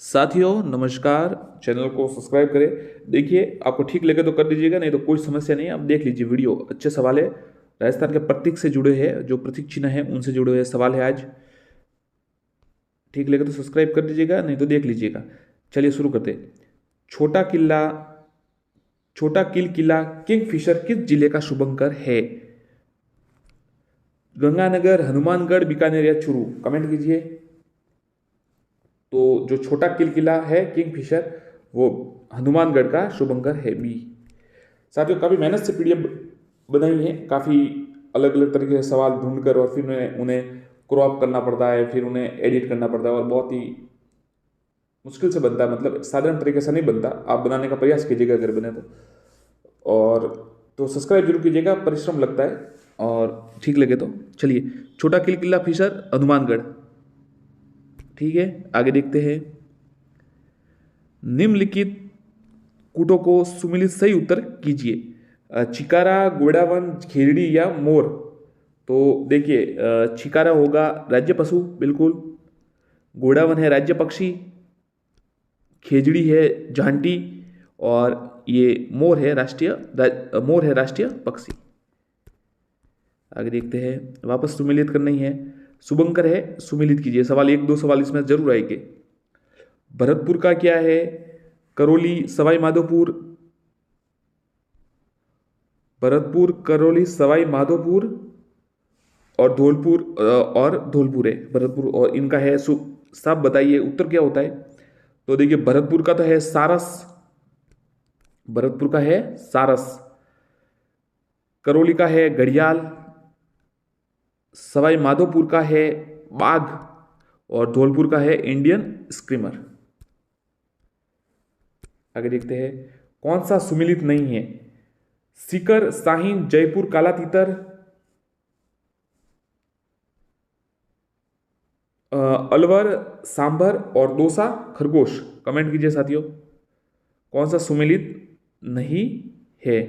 साथियों नमस्कार। चैनल को सब्सक्राइब करें। देखिए आपको ठीक लगे तो कर दीजिएगा, नहीं तो कोई समस्या नहीं है। आप देख लीजिए वीडियो, अच्छे सवाल है। राजस्थान के प्रतीक से जुड़े हैं, जो प्रतीक चिन्ह है उनसे जुड़े हुए सवाल है आज। ठीक लगे तो सब्सक्राइब कर दीजिएगा, नहीं तो देख लीजिएगा। चलिए शुरू करते हैं। छोटा किला छोटा किला किंगफिशर किस जिले का शुभंकर है? गंगानगर, हनुमानगढ़, बीकानेर या चूरू? कमेंट कीजिए। तो जो छोटा किला है किंगफिशर, वो हनुमानगढ़ का शुभंकर है, बी। साथियों काफ़ी मेहनत से पीडीएफ बनाई है, काफ़ी अलग अलग तरीके से सवाल ढूंढकर, और फिर उन्हें उन्हें क्रॉप करना पड़ता है, फिर उन्हें एडिट करना पड़ता है, और बहुत ही मुश्किल से बनता है। मतलब साधारण तरीके से नहीं बनता। आप बनाने का प्रयास कीजिएगा अगर बने तो। और तो सब्सक्राइब जरूर कीजिएगा, परिश्रम लगता है, और ठीक लगे तो। चलिए, छोटा किला फिशर हनुमानगढ़। ठीक है, आगे देखते हैं। निम्नलिखित कूटों को सुमिलित सही उत्तर कीजिए। चिकारा, गोडावन, खेजड़ी या मोर? तो देखिए, चिकारा होगा राज्य पशु, बिल्कुल। गोडावन है राज्य पक्षी, खेजड़ी है झांटी, और ये मोर है राष्ट्रीय पक्षी। आगे देखते हैं। वापस सुमिलित करना ही है। शुभंकर है, सुमिलित कीजिए। सवाल एक दो सवाल इसमें जरूर आएंगे। भरतपुर का क्या है? करौली, सवाई माधोपुर, भरतपुर, करौली, सवाई माधोपुर और धौलपुर है भरतपुर, और इनका है साफ बताइए उत्तर क्या होता है? तो देखिए, भरतपुर का तो है सारस, भरतपुर का है सारस। करौली का है घड़ियाल, सवाई माधोपुर का है बाघ, और धौलपुर का है इंडियन स्क्रीमर। आगे देखते हैं। कौन सा सुमिलित नहीं है? सीकर, साहिन, जयपुर, काला तीतर, अलवर, सांभर और दौसा, खरगोश? कमेंट कीजिए साथियों, कौन सा सुमिलित नहीं है?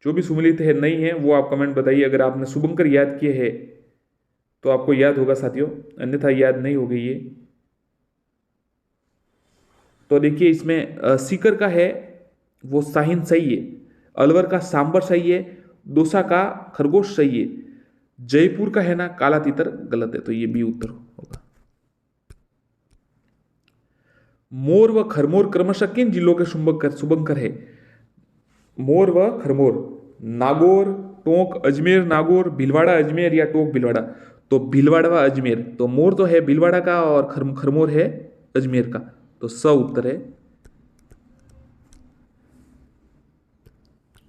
जो भी सुमिलित है नहीं है वो आप कमेंट बताइए। अगर आपने शुभंकर याद किए हैं तो आपको याद होगा साथियों, अन्यथा याद नहीं होगी ये। तो देखिए, इसमें सीकर का है वो साहिन सही है, अलवर का सांबर सही है, दौसा का खरगोश सही है, जयपुर का है ना काला तीतर गलत है, तो ये बी उत्तर होगा। मोर व खरमोर क्रमशः किन जिलों के शुभंकर है? मोर व खरमोर, नागौर, टोंक, अजमेर, नागौर, भीलवाड़ा अजमेर या टोंक भीलवाड़ा? तो भीलवाड़ा व अजमेर। तो मोर तो है भीलवाड़ा का, और खरमोर है अजमेर का, तो स उत्तर है।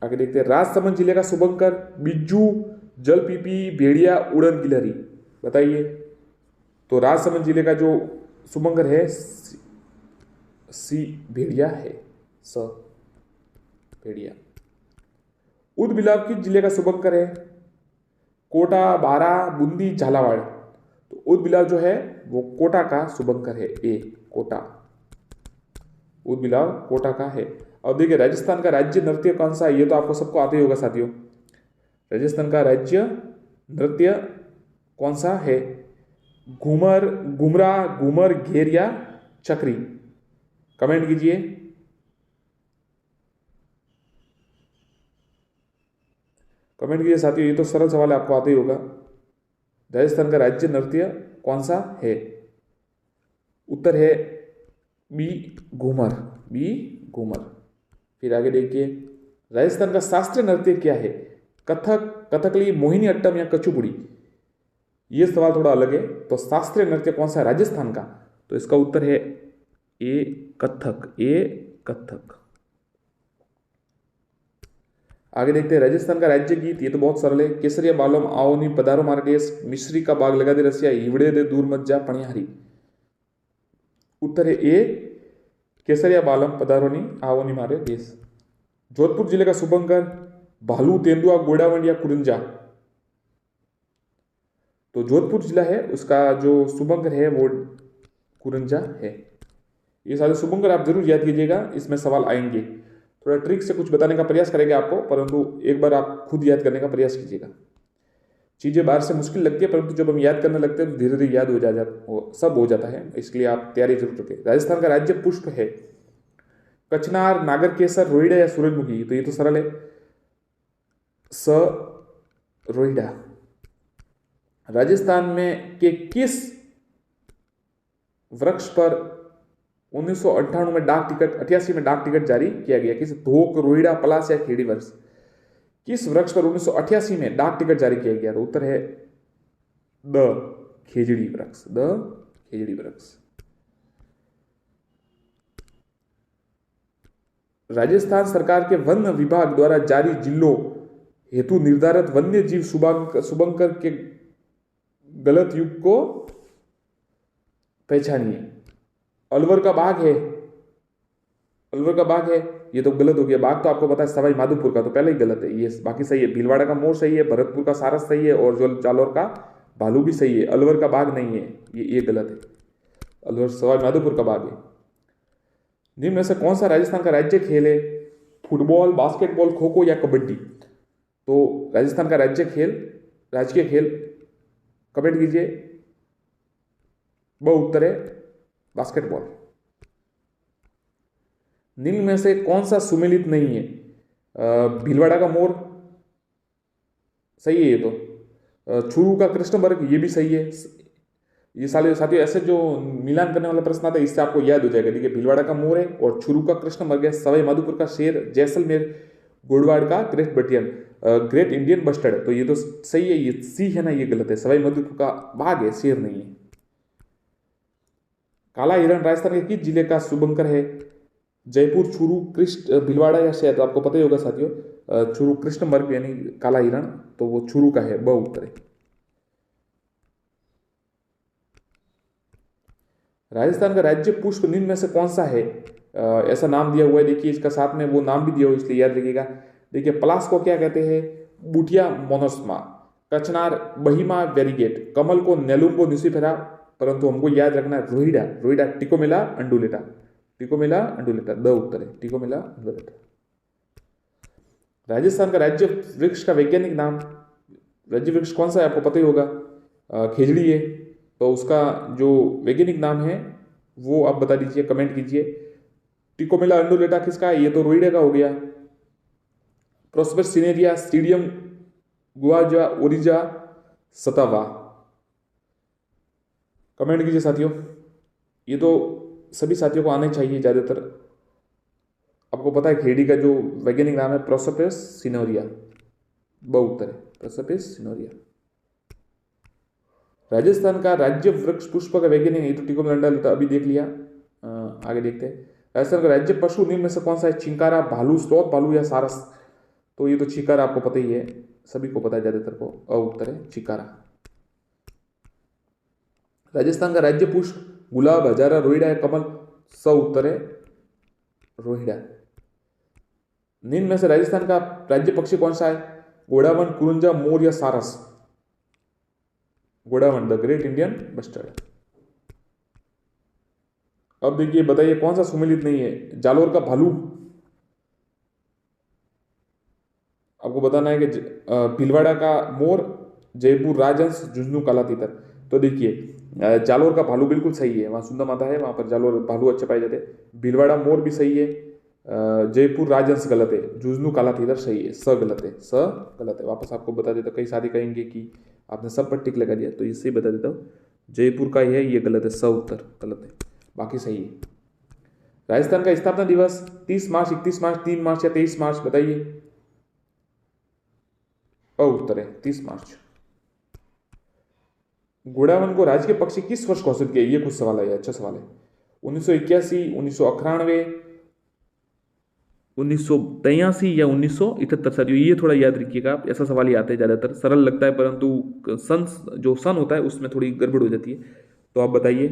आगे देखते हैं। राजसमंद जिले का शुभंकर बिज्जू, जलपीपी, भेड़िया, उड़न गिलहरी? बताइए। तो राजसमंद जिले का जो शुभंकर है सी भेड़िया है, स भेड़िया। उदबिलाव किस जिले का शुभंकर है? कोटा, बारा, बूंदी, झालावाड़? तो उदबिलाव जो है वो कोटा का शुभंकर है, ए कोटा। उदबिलाव कोटा का है। और देखिए, राजस्थान का राज्य नृत्य कौन सा है? ये तो आपको सबको आते ही होगा साथियों। राजस्थान का राज्य नृत्य कौन सा है? घूमर, घुमरा, घूमर, घेर या चक्री? कमेंट कीजिए। कमेंट कीजिए साथियों, ये तो सरल सवाल है, आपको आते ही होगा। राजस्थान का राज्य नृत्य कौन सा है? उत्तर है बी घूमर, बी घूमर। फिर आगे देखिए। राजस्थान का शास्त्रीय नृत्य क्या है? कथक, कथकली, मोहिनी अट्टम या कचुपुड़ी? ये सवाल थोड़ा अलग है। तो शास्त्रीय नृत्य कौन सा है राजस्थान का? तो इसका उत्तर है ए कथक, ए कथक। आगे देखते हैं। राजस्थान का राज्य गीत, ये तो बहुत सरल है। केसरिया बालोम आओनी पधारो मारे देश, मिश्री का बाग लगा दे रसिया, हिवड़े दे दूर मत जा पणिहारी? उत्तर है ए केसरिया बालम पधारोनी आओनी मारे देश। जोधपुर जिले का शुभंकर भालू, तेंदुआ, गोडावंड या कुरंजा? तो जोधपुर जिला है उसका जो शुभंकर है वो कुरंजा है। ये सारे शुभंकर आप जरूर याद कीजिएगा, इसमें सवाल आएंगे। थोड़ा ट्रिक से कुछ बताने का प्रयास करेंगे आपको, परंतु एक बार आप खुद याद करने का प्रयास कीजिएगा। चीज़ें बाहर से मुश्किल लगती है, परंतु जब हम याद करने लगते हैं तो धीरे धीरे याद हो सब हो जाता है। इसलिए आप तैयारी जरूर रखें। राजस्थान का राज्य पुष्प है कचनार, नागर केसर, रोहिड़ा या सूरजमुखी। तो ये तो सरल है, स रोहिड़ा। राजस्थान में के किस वृक्ष पर 1998 में डाक टिकट 88 में डाक टिकट जारी किया गया? किस धोक, रोहिड़ा, पलास या खेड़ी वृक्ष? किस वृक्ष पर 1988 में डाक टिकट जारी किया गया? तो उत्तर है द खेजड़ी वृक्ष, द खेजड़ी वृक्ष। राजस्थान सरकार के वन विभाग द्वारा जारी जिलों हेतु निर्धारित वन्य जीव शुभंकर के गलत युग को पहचानिए। अलवर का बाघ है, अलवर का बाघ है, ये तो गलत हो गया। बाघ तो आपको पता है सवाई माधोपुर का, तो पहले ही गलत है ये, बाकी सही है। भीलवाड़ा का मोर सही है, भरतपुर का सारस सही है, और जो जालौर का भालू भी सही है। अलवर का बाघ नहीं है, ये गलत है। अलवर सवाई माधोपुर का बाघ है। निम्न में से कौन सा राजस्थान का राज्य खेल है? फुटबॉल, बास्केटबॉल, खो खो या कबड्डी? तो राजस्थान का राजकीय खेल कमेंट कीजिए। उत्तर है बास्केटबॉल। निम्न में से कौन सा सुमेलित नहीं है? भीलवाड़ा का मोर सही है, ये तो। चूरू का कृष्णवर्ग, ये भी सही है। ये साले साथियों ऐसे जो मिलान करने वाला प्रश्न आता है, इससे आपको याद हो जाएगा। देखिए, भीलवाड़ा का मोर है और चूरू का कृष्णवर्ग है, सवाई माधोपुर का शेर, जैसलमेर गोडवाड़ का ग्रेट इंडियन बस्टर्ड। तो ये तो सही है, ये सी है ना, ये गलत है। सवाई माधोपुर का बाघ है, शेर नहीं है। काला हिरण राजस्थान के किस जिले का शुभंकर है? जयपुर, चूरू, भीलवाड़ा या शहर? तो आपको पता ही होगा साथियों, चूरू कृष्णवर्ग यानी काला हिरण, तो वो चूरू का है, उत्तर है। राजस्थान का राज्य पुष्प निम्न में से कौन सा है? ऐसा नाम दिया हुआ है, देखिए इसका साथ में वो नाम भी दिया हुआ है, इसलिए याद रखिएगा। देखिए, पलास को क्या कहते हैं? बुटिया मोनोस्मा। कचनार बहिमा वेरीगेट। कमल को नेलुम्बो न्यूसिफेरा, परंतु हमको याद रखना रोहिड़ा टिकोमेला अंडुलेटा, द उत्तर है टिकोमेला अंडुलेटा। राजस्थान का राज्य वृक्ष का वैज्ञानिक नाम, राज्य वृक्ष कौन सा है आपको पता ही होगा, खेजड़ी है। तो उसका जो वैज्ञानिक नाम है वो आप बता दीजिए, कमेंट कीजिए। टिकोमेला अंडुलेटा किसका है? ये तो रोहिड़ा का हो गया। प्रोस्पेरस सिनेरिया, स्टीडियम गुआजा, ओरिजा, सतावा। कमेंट कीजिए साथियों, ये तो सभी साथियों को आने चाहिए ज़्यादातर। आपको पता है खेड़ी का जो वैज्ञानिक नाम है प्रोसोपेस सिनोरिया, उत्तर है प्रोसोपेस सिनोरिया। राजस्थान का राज्य वृक्ष पुष्प का वैज्ञानिक, ये तो टिकोमेला अभी देख लिया। आगे देखते हैं। राजस्थान का राज्य पशु निम्न में से कौन सा है? चिंकारा, भालू, स्लोथ भालू या सारस? तो ये तो चिकारा आपको पता ही है, सभी को पता है ज्यादातर को, उत्तर है चिकारा। राजस्थान का राज्य पुष्प गुलाब, हजारा, रोहिड़ा या कमल? उत्तर है रोहिड़ा। निम्न में से राजस्थान का राज्य पक्षी कौन सा है? घोड़ावन, कुरुंजा, मोर या सारस? घोड़ावन, द ग्रेट इंडियन बस्टर्ड। अब देखिए, बताइए कौन सा सुमेलित नहीं है? जालोर का भालू, आपको बताना है कि भीलवाड़ा का मोर, जयपुर राजहंस, झुंझुनू काला तीतर। तो देखिए, जालोर का भालू बिल्कुल सही है, वहाँ सुंदर माता है, वहाँ पर जालोर भालू अच्छे पाए जाते हैं। भीलवाड़ा मोर भी सही है, जयपुर राजहंस गलत है, झुंझुनू काला तीतर सही है, गलत है। वापस आपको बता देता हूँ, कई साथी कहेंगे कि आपने सब पर टिक लगा दिया, तो इससे बता देता हूँ, जयपुर का ही है, ये गलत है, उत्तर गलत है, बाकी सही है। राजस्थान का स्थापना दिवस 30 मार्च, 31 मार्च, 3 मार्च या 23 मार्च? बताइए। उत्तर है 30 मार्च। घोड़ावन को राजकीय पक्षी किस वर्ष घोषित किया? ये कुछ सवाल है, अच्छा सवाल है। 1981, 1991, 1983 या 1978? साथियों ये थोड़ा याद रखिएगा आप, ऐसा सवाल ही आते हैं ज्यादातर, सरल लगता है परंतु सन होता है उसमें थोड़ी गड़बड़ हो जाती है। तो आप बताइए,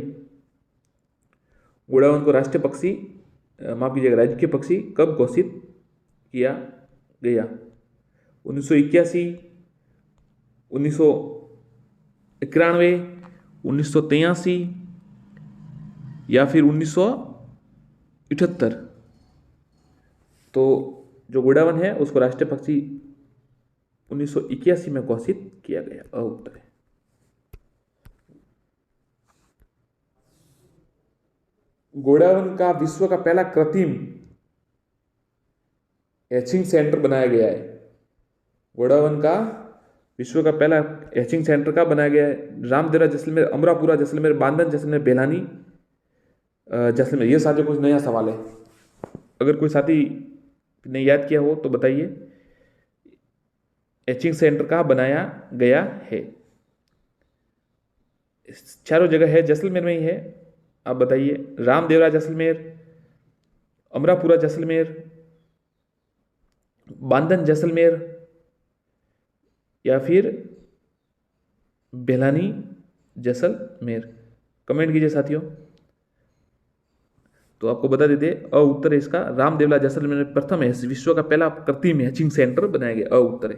घोड़ावन को राष्ट्रीय पक्षी, माफ कीजिएगा, राजकीय पक्षी कब घोषित किया गया? 1981, 1991, 1983 या फिर 1978? तो जो घोड़ावन है उसको राष्ट्रीय पक्षी 1981 में घोषित किया गया। अ उत्तर है। गोडावन का विश्व का पहला कृत्रिम हैचिंग सेंटर बनाया गया है। गोडावन का विश्व का पहला हैचिंग सेंटर का बनाया गया है। रामदेवरा जैसलमेर, अमरापुरा जैसलमेर, बांधन जैसलमेर, बेलानी जैसलमेर। ये साथियों कुछ नया सवाल है, अगर कोई साथी ने याद किया हो तो बताइए। हैचिंग सेंटर कहाँ बनाया गया है? चारों जगह है, जैसलमेर में ही है। आप बताइए, रामदेवरा जैसलमेर, अमरापुरा जैसलमेर, बांधन जैसलमेर या फिर बेलानी जैसलमेर। कमेंट कीजिए साथियों। तो आपको बता देते, अ उत्तर है इसका। रामदेवरा जैसलमेर में प्रथम है विश्व का पहला कृत्रिम हैचिंग सेंटर बनाया गया। अ उत्तर है।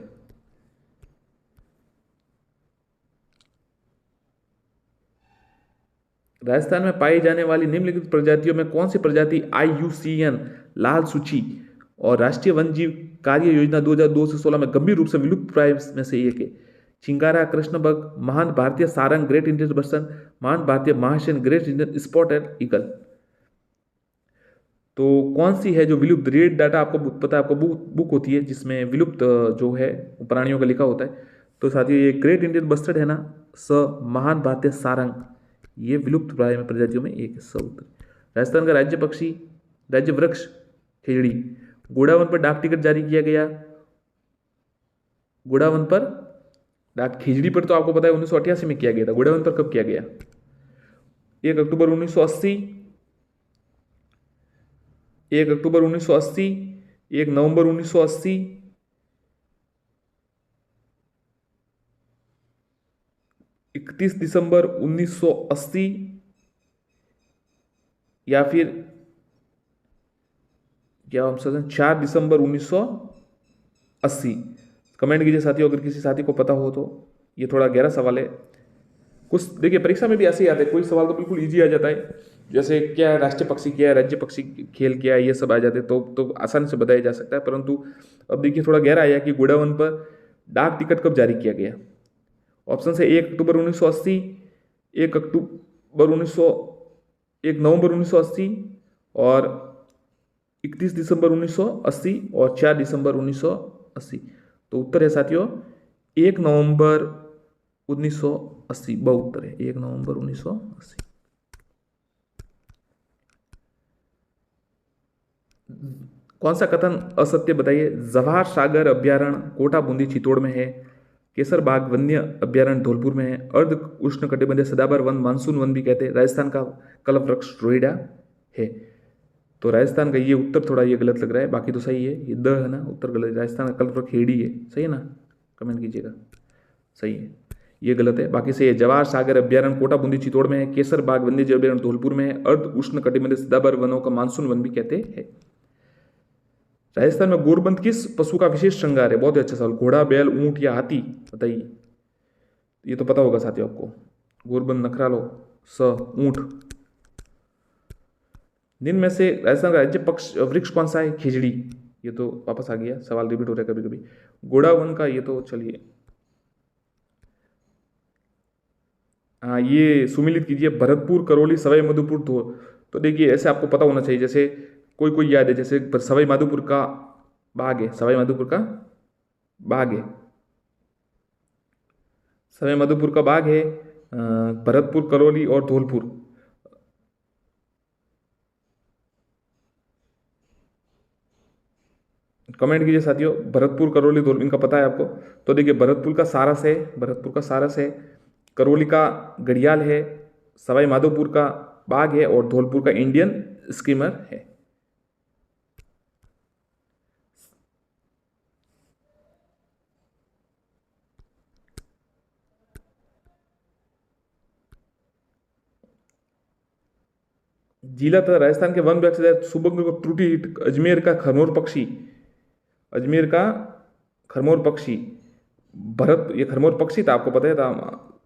राजस्थान में पाई जाने वाली निम्नलिखित प्रजातियों में कौन सी प्रजाति IUCN लाल सूची और राष्ट्रीय वन्यजीव कार्य योजना 2002 से 16 में गंभीर रूप से विलुप्त प्राय में से एक है? चिंगारा, कृष्णबग, महान भारतीय सारंग, ग्रेट इंडियन बसंत, महान भारतीय महाशैन, ग्रेट इंडियन स्पॉटेड ईगल। तो कौन सी है जो विलुप्त? रेड डाटा आपको पता है, आपको बुक होती है जिसमें विलुप्त जो है प्राणियों का लिखा होता है। तो साथियों ये ग्रेट इंडियन बस्टर्ड है ना, महान भारतीय सारंग, ये विलुप्त प्राय में प्रजातियों में एक है। उत्तर। राजस्थान का राज्य पक्षी, राज्य वृक्ष खेजड़ी। गोडावन पर डाक टिकट जारी किया गया। गोडावन पर डाक, खेजड़ी पर तो आपको पता है 1988 में किया गया था। गोडावन पर कब किया गया? 1 अक्टूबर 1980, 1 अक्टूबर 1980, 1 नवंबर 1980, 31 दिसंबर 1980 या फिर क्या हम सकते हैं 4 दिसंबर 1980। कमेंट कीजिए साथियों अगर किसी साथी को पता हो तो। ये थोड़ा गहरा सवाल है। कुछ देखिए परीक्षा में भी ऐसे ही आते हैं, कोई सवाल तो बिल्कुल इजी आ जाता है, जैसे क्या है राष्ट्रीय पक्षी, क्या है राज्य पक्षी, खेल क्या है, ये सब आ जाते हैं तो आसानी से बताया जा सकता है। परंतु अब देखिए थोड़ा गहरा आया कि गोडावन पर डाक टिकट कब जारी किया गया। ऑप्शन है 1 अक्टूबर 1980, 1 अक्टूबर 1900, 1 नवंबर 1980 और 31 दिसंबर 1980 और 4 दिसंबर 1980। तो उत्तर है साथियों 1 नवंबर 1980। ब उत्तर है 1 नवंबर 1980। कौन सा कथन असत्य बताइए? जवाहर सागर अभ्यारण्य कोटा बूंदी चित्तौड़ में है। केसर बाग वन्य अभ्यारण्य धौलपुर में है। अर्ध उष्ण कटिबंधीय सदाबहार वन मानसून वन भी कहते हैं। राजस्थान का कल्प वृक्ष रोइडा है। तो राजस्थान का ये उत्तर थोड़ा ये गलत लग रहा है, बाकी तो सही है। ये द है ना, उत्तर गलत है। राजस्थान का कल्प वृक्ष हेड़ी है, सही है ना? कमेंट कीजिएगा। सही है, ये गलत है, बाकी सही है। जवाहर सागर अभ्यारण्य कोटा बूंदी चित्तौड़ में है। केसर बाग वन्यजीव अभ्यारण्य धौलपुर में है। अर्ध उष्ण कटिबंधीय सदाबहार वनों का मानसून वन भी कहते हैं। राजस्थान में गोरबंद किस पशु का विशेष श्रृंगार है? बहुत ही अच्छा सवाल। घोड़ा, बैल, ऊंट या हाथी? बताइए, ये तो पता होगा साथियों आपको। गोरबंद, नखरालो, ऊंट। निम्न में से राजस्थान का राज्य पक्ष वृक्ष कौन सा है? खिजड़ी। ये तो वापस आ गया, सवाल रिपीट हो रहा है कभी कभी। गोडावन का ये तो चलिए, हाँ ये सुमिलित कीजिए। भरतपुर, करौली, सवाई माधोपुर, तो देखिए ऐसे आपको पता होना चाहिए। जैसे कोई कोई याद है, जैसे सवाई माधोपुर का बाग है, सवाई माधोपुर का बाग है, सवाई माधोपुर का बाग है। भरतपुर, करौली और धौलपुर। कमेंट कीजिए साथियों, भरतपुर, करौली, धौलपुर, इनका पता है आपको? तो देखिए भरतपुर का सारस है, भरतपुर का सारस है। करौली का घड़ियाल है। सवाई माधोपुर का बाग है और धौलपुर का इंडियन स्कीमर है। जिला तथा राजस्थान के वन विभाग से सुबंग को त्रुटि। अजमेर का खरमोर पक्षी, अजमेर का खरमोर पक्षी, ये खरमोर पक्षी था, आपको पता था,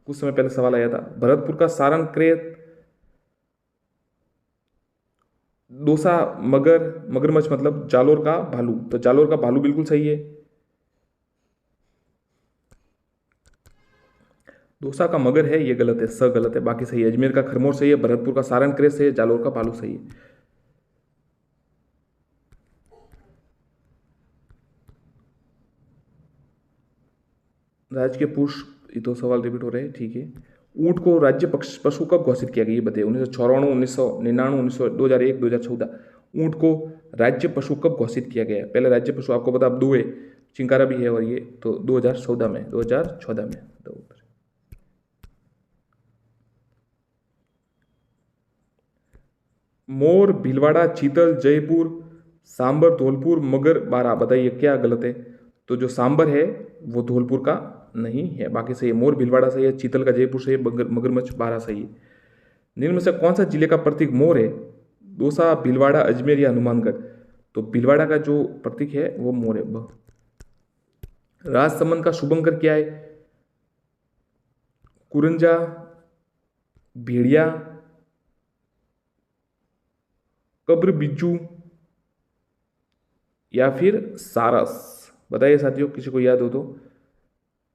कुछ समय पहले सवाल आया था। भरतपुर का सारंग क्रेत, दोसा मगरमच्छ मतलब जालोर का भालू। तो जालोर का भालू बिल्कुल सही है। दौसा का मगर है, ये गलत है, स गलत है, बाकी सही है। अजमेर का खरमोर सही है, भरतपुर का सारण क्रेस सही है, जालोर का पालू सही है। राजकीय पुष्प, ये दो सवाल रिपीट हो रहे हैं, ठीक है। ऊंट को राज्य पशु कब घोषित किया गया, ये बताइए। 1994, 1999, 2001, 2014। ऊंट को राज्य पशु कब घोषित किया गया? पहले राज्य पशु आपको पता, अब दो है, चिंकारा भी है, और ये तो 2014 में, 2014 में। तो मोर, भीलवाड़ा, चीतल, जयपुर, सांबर, धौलपुर, मगर, बारा, बताइए क्या गलत है? तो जो सांबर है वो धौलपुर का नहीं है, बाकी सही है। मोर भीलवाड़ा सही है, चीतल का जयपुर सही है, मगरमच्छ बारा सही है। निम्न में से कौन सा जिले का प्रतीक मोर है? दौसा, भीलवाड़ा, अजमेर या हनुमानगढ़? तो भीलवाड़ा का जो प्रतीक है वो मोर है। राजसमंद का शुभंकर क्या है? कुरंजा, भेड़िया, कब्र बिज्जू या फिर सारस? बताइए साथियों, किसी को याद हो तो।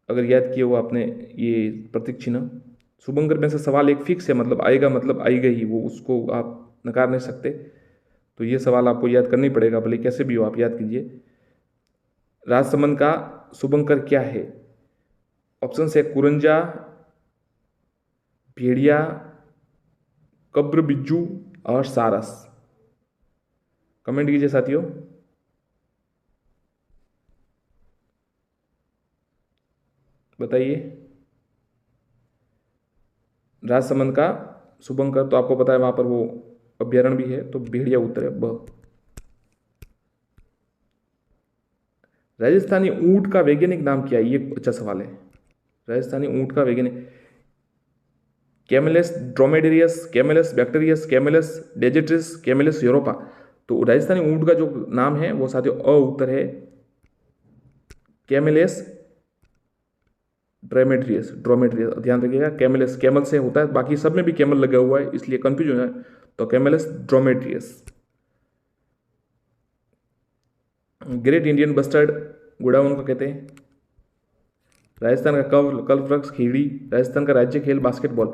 अगर याद किए हो आपने ये प्रतीक चिन्ह। शुभंकर में से सवाल एक फिक्स है, मतलब आएगा, मतलब आएगा ही वो, उसको आप नकार नहीं सकते। तो ये सवाल आपको याद करना ही पड़ेगा, भले कैसे भी हो आप याद कीजिए। राजसमंद का शुभंकर क्या है? ऑप्शन है कुरंजा, भेड़िया, कब्र बिज्जू और सारस। कमेंट कीजिए साथियों। बताइए। राजसमंद का शुभंकर तो आपको पता है, वहां पर वो अभ्यारण्य भी है, तो भेड़िया उत्तर है, ब। राजस्थानी ऊंट का वैज्ञानिक नाम क्या है? ये अच्छा सवाल है। राजस्थानी ऊंट का वैज्ञानिक, Camelus dromedarius, Camelus bactrianus, Camelus डेजेट्रिस, कैमेलस यूरोपा। तो राजस्थानी ऊंट का जो नाम है वो साथियों अ उत्तर है, कैमेलस ड्रोमेड्रियस। ड्रोमेड्रियस ध्यान रखिएगा, कैमेलस कैमल से होता है, बाकी सब में भी कैमल लगा हुआ है, इसलिए कंफ्यूज हो जाए, तो कैमेलस ड्रोमेड्रियस। ग्रेट इंडियन बस्टर्ड गुड़ाउन को कहते हैं। राजस्थान का कल्पवृक्ष खीड़ी। राजस्थान का राज्य खेल बास्केटबॉल।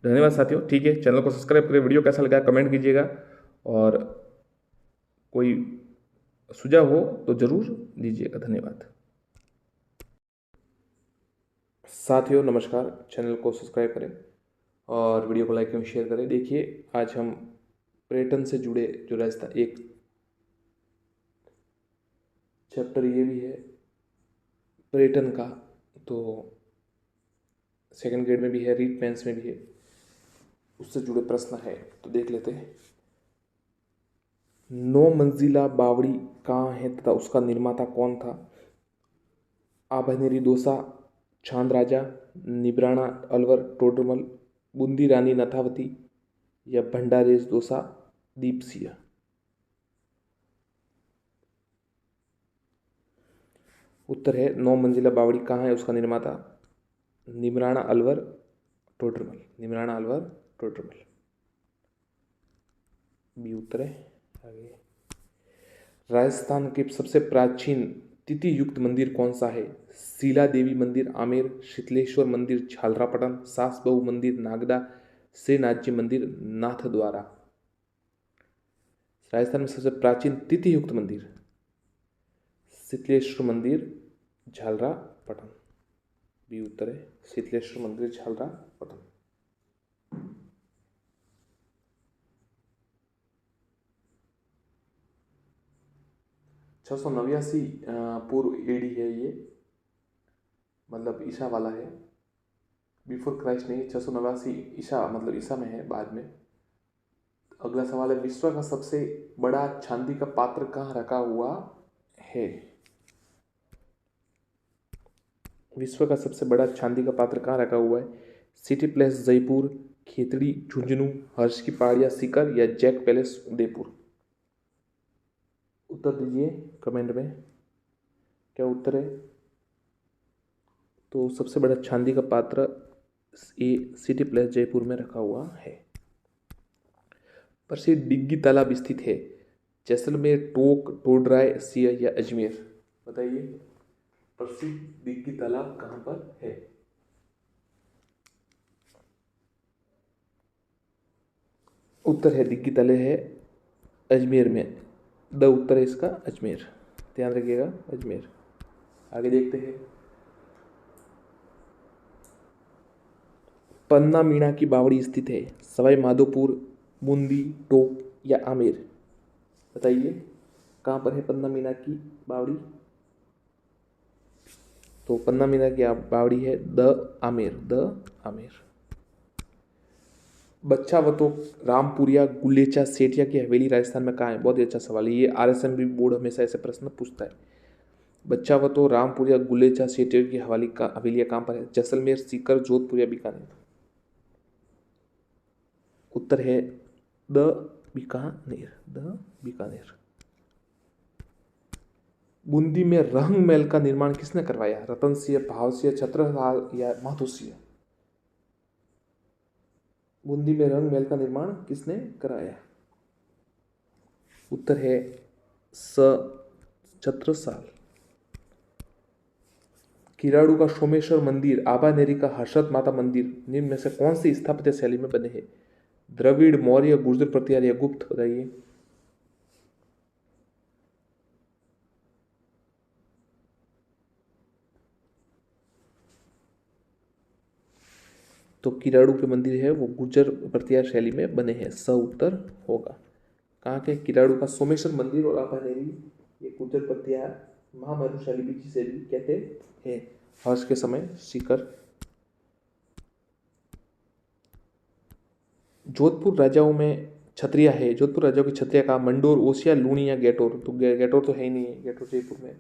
धन्यवाद साथियों, ठीक है, चैनल को सब्सक्राइब करें। वीडियो कैसा लगा कमेंट कीजिएगा, और कोई सुझाव हो तो जरूर दीजिएगा। धन्यवाद साथियों, नमस्कार। चैनल को सब्सक्राइब करें और वीडियो को लाइक एवं शेयर करें। देखिए, आज हम पर्यटन से जुड़े जो राजस्थान, एक चैप्टर ये भी है पर्यटन का, तो सेकंड ग्रेड में भी है, रीट मेंस में भी है, उससे जुड़े प्रश्न है, तो देख लेते हैं। 9 मंजिला बावड़ी कहाँ है तथा उसका निर्माता कौन था? आभनेरी दौसा, छांद राजा, निब्राणा अलवर टोडरमल, बूंदी रानी नथावती या भंडारेज दौसा दीप सिंह? उत्तर है 9 मंजिला बावड़ी कहाँ है, उसका निर्माता निमराना अलवर टोडरमल। निमराना अलवर टोडरमल, बी उत्तर है। आगे, राजस्थान के सबसे प्राचीन तिथि युक्त मंदिर कौन सा है? शीला देवी मंदिर आमेर, शीतलेश्वर मंदिर झालरापटन, सास बहू मंदिर नागदा, श्रीनाथ जी मंदिर नाथद्वारा? राजस्थान में सबसे प्राचीन तिथि युक्त मंदिर शीतलेश्वर मंदिर झालरापटन, बी उत्तर है, शीतलेश्वर मंदिर झालरापटन। 689 पूर्व एडी है ये, मतलब ईसा वाला है, बिफोर क्राइस्ट नहीं। 689 ईसा, मतलब ईसा में है, बाद में। अगला सवाल है, विश्व का सबसे बड़ा चांदी का पात्र कहाँ रखा हुआ है? विश्व का सबसे बड़ा चांदी का पात्र कहाँ रखा हुआ है? सिटी प्लेस जयपुर, खेतड़ी झुंझुनू, हर्ष की पहाड़िया सीकर या जैक पैलेस उदयपुर? उत्तर दीजिए कमेंट में, क्या उत्तर है? तो सबसे बड़ा चांदी का पात्र ये सिटी प्लेस जयपुर में रखा हुआ है। प्रसिद्ध डिग्गी तालाब स्थित है? जैसलमेर, टोक, टोडराय, सिया या अजमेर? बताइए। प्रसिद्ध दिग्गी तालाब कहाँ पर है? उत्तर है दिग्गी तालाब है अजमेर में। द उत्तर है इसका अजमेर, ध्यान रखिएगा अजमेर। आगे देखते हैं। पन्ना मीणा की बावड़ी स्थित है सवाई माधोपुर, बूंदी, टोंक या आमेर? बताइए कहाँ पर है पन्ना मीणा की बावड़ी? तो पन्ना मीणा की बावड़ी है द आमेर, द आमेर। बच्चावतो, रामपुरिया, गुलेचा, सेठिया की हवेली राजस्थान में कहाँ है? बहुत ही अच्छा सवाल है ये, आरएसएम बोर्ड हमेशा ऐसे प्रश्न पूछता है। बच्चावतो, रामपुरिया, गुलेचा, सेठिया की हवेलियाँ कहाँ पर है? जैसलमेर, सीकर, जोधपुर या बीकानेर? उत्तर है द बीकानेर, द बीकानेर। बूंदी में रहंग महल का निर्माण किसने करवाया? रतन सिंह, भाव सिंह, छत्रसाल या माधो सिंह? बूंदी में रहंग महल का निर्माण किसने कराया? उत्तर है छत्रसाल। किराड़ू का सोमेश्वर मंदिर, आबानेरी का हर्षद माता मंदिर निम्न में से कौन सी स्थापत्य शैली में बने हैं? द्रविड़, मौर्य, गुर्जर प्रतिहार या गुप्त? बताइए। तो किराड़ू के मंदिर है वो गुर्जर प्रतिहार शैली में बने हैं, स उत्तर होगा। कहाँ के? किराड़ू का सोमेश्वर मंदिर और आबानेरी ये गुर्जर प्रतिहार महामैरू शैली जिसे भी कहते हैं। हर्ष के समय सीकर। जोधपुर राजाओं में क्षत्रिय है, जोधपुर राजाओं की क्षत्रिय का मंडोर, ओसिया, लूणी या गैटोर? तो गैटोर तो है ही नहीं है, गैटोर जयपुर में।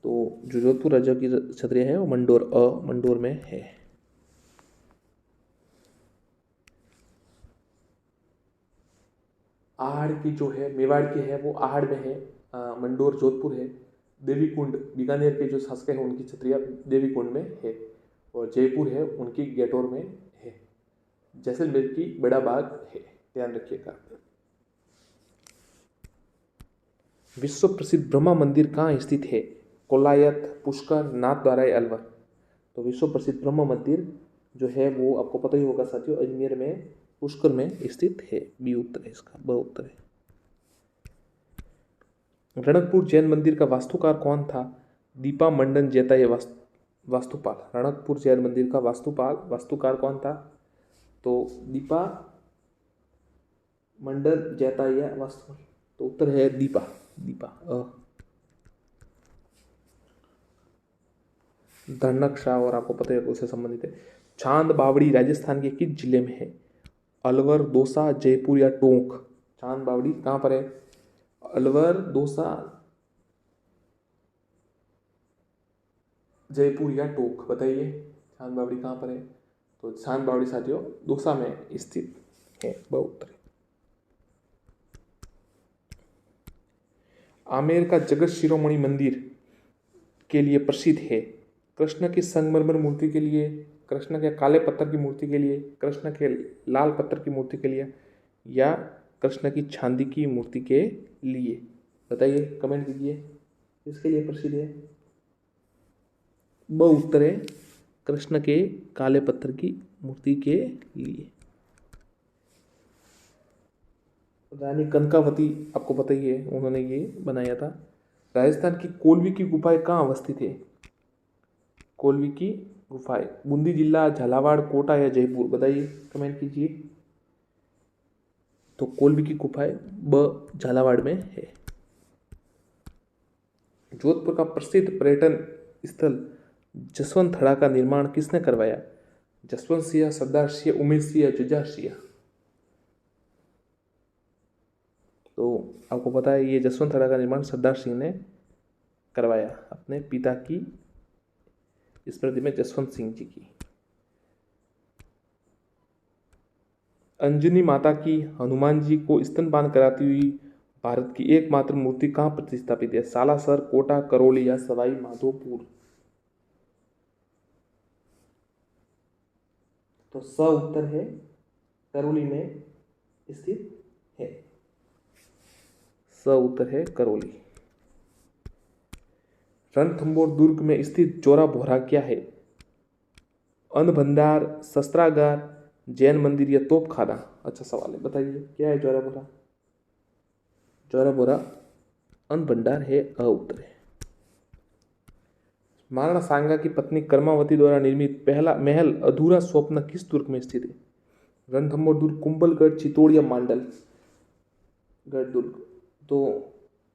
तो जो जोधपुर राजा की क्षत्रिय है वो मंडोर में है। आहड़ की जो है मेवाड़ की है वो आहड़ में है, मंडोर जोधपुर है। देवी कुंड बीकानेर के जो शासक है उनकी क्षत्रिय देवी कुंड में है, और जयपुर है उनकी गैटोर में है। जैसलमेर की बड़ा बाग है, ध्यान रखिएगा। विश्व प्रसिद्ध ब्रह्मा मंदिर कहाँ स्थित है? कोलायत, पुष्कर, नाथद्वारा या अलवर? तो विश्व प्रसिद्ध ब्रह्मा मंदिर जो है वो आपको पता ही होगा साथियों, अजमेर में पुष्कर में स्थित है। बी उत्तर है इसका, ब उत्तर है। रणकपुर जैन मंदिर का वास्तुकार कौन था? दीपा मंडन जैता या वास्तुपाल? रणकपुर जैन मंदिर का वास्तुकार कौन था? तो दीपा मंडन जैता या वास्तुपाल? तो उत्तर है दीपा। धनकशाह और आपको पता है उससे संबंधित है। चांद बावड़ी राजस्थान के किस जिले में है? अलवर, दौसा, जयपुर या टोंक? चांद बावड़ी कहाँ पर है? अलवर, दौसा, जयपुर या टोंक? बताइए चांद बावड़ी कहाँ पर है? तो चांद बावड़ी साथियों दौसा में स्थित है, बहुत उत्तर। आमेर का जगत शिरोमणि मंदिर के लिए प्रसिद्ध है? कृष्ण की संगमरमर मूर्ति के लिए, कृष्ण के काले पत्थर की मूर्ति के लिए, कृष्ण के लाल पत्थर की मूर्ति के लिए, या कृष्ण की चांदी की मूर्ति के लिए? बताइए, कमेंट कीजिए इसके लिए प्रसिद्ध है। ब उत्तर है कृष्ण के काले पत्थर की मूर्ति के लिए। रानी कनकावती आपको पता ही है, उन्होंने ये बनाया था। राजस्थान की कोलवी की गुफाएं कहाँ अवस्थित है? कोलवी की गुफाएं बूंदी जिला, झालावाड़, कोटा या जयपुर? बताइए, कमेंट कीजिए। तो कोलवी की गुफाएं ब झालावाड़ में है। जोधपुर का प्रसिद्ध पर्यटन स्थल जसवंत का निर्माण किसने करवाया? जसवंत सिंह, सरदार सिंह, उमेश सिंह या जुझार सिंह? तो आपको पता है ये जसवंत का निर्माण सरदार सिंह ने करवाया, अपने पिता की स्मृति में, जसवंत सिंह जी की। अंजनी माता की हनुमान जी को स्तनपान कराती हुई भारत की एकमात्र मूर्ति कहाँ प्रतिष्ठापित है? सालासर, कोटा, करौली या सवाई माधोपुर? तो स उत्तर है करौली में स्थित है, स उत्तर है करौली। रणथंभौर दुर्ग में स्थित जोरा बोहरा क्या है? अन्न भंडार, शस्त्रागार, जैन मंदिर या तोप खाना? अच्छा सवाल है, बताइए क्या है जोरा बोहरा? जोरा बोहरा अन्न भंडार है, अ उत्तर है। महाराणा सांगा की पत्नी कर्मावती द्वारा निर्मित पहला महल अधूरा स्वप्न किस दुर्ग में स्थित है? रणथंभौर दुर्ग, कुंभलगढ़, चित्तौड़ या मांडल गढ़ दुर्ग? तो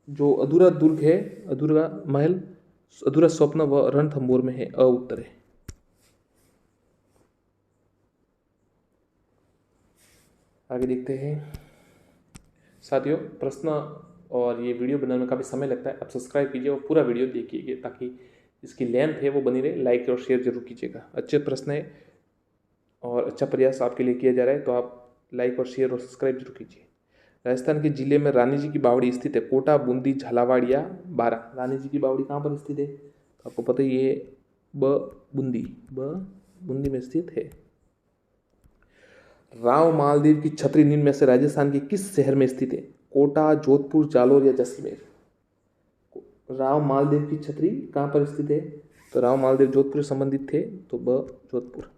जो अधूरा दुर्ग है, अधूरा महल, अधूरा स्वप्न, वह रणथंभौर में है, अ उत्तर है। आगे देखते हैं साथियों, प्रश्न और ये वीडियो बनाने में काफ़ी समय लगता है, आप सब्सक्राइब कीजिए और पूरा वीडियो देखिए ताकि इसकी लेंथ है वो बनी रहे। लाइक और शेयर जरूर कीजिएगा। अच्छे प्रश्न है और अच्छा प्रयास आपके लिए किया जा रहा है, तो आप लाइक और शेयर और सब्सक्राइब जरूर कीजिए। राजस्थान के जिले में रानी जी की बावड़ी स्थित है? कोटा, बूंदी, झालावाड़ या बारा? रानी जी की बावड़ी कहाँ पर स्थित है? तो आपको पता ही है, बूंदी में स्थित है। राव मालदेव की छतरी निम्न में से राजस्थान के किस शहर में स्थित है? कोटा, जोधपुर, जालोर या जैसलमेर? राव मालदेव की छतरी कहाँ पर स्थित है? तो राव मालदेव जोधपुर से संबंधित थे, तो जोधपुर।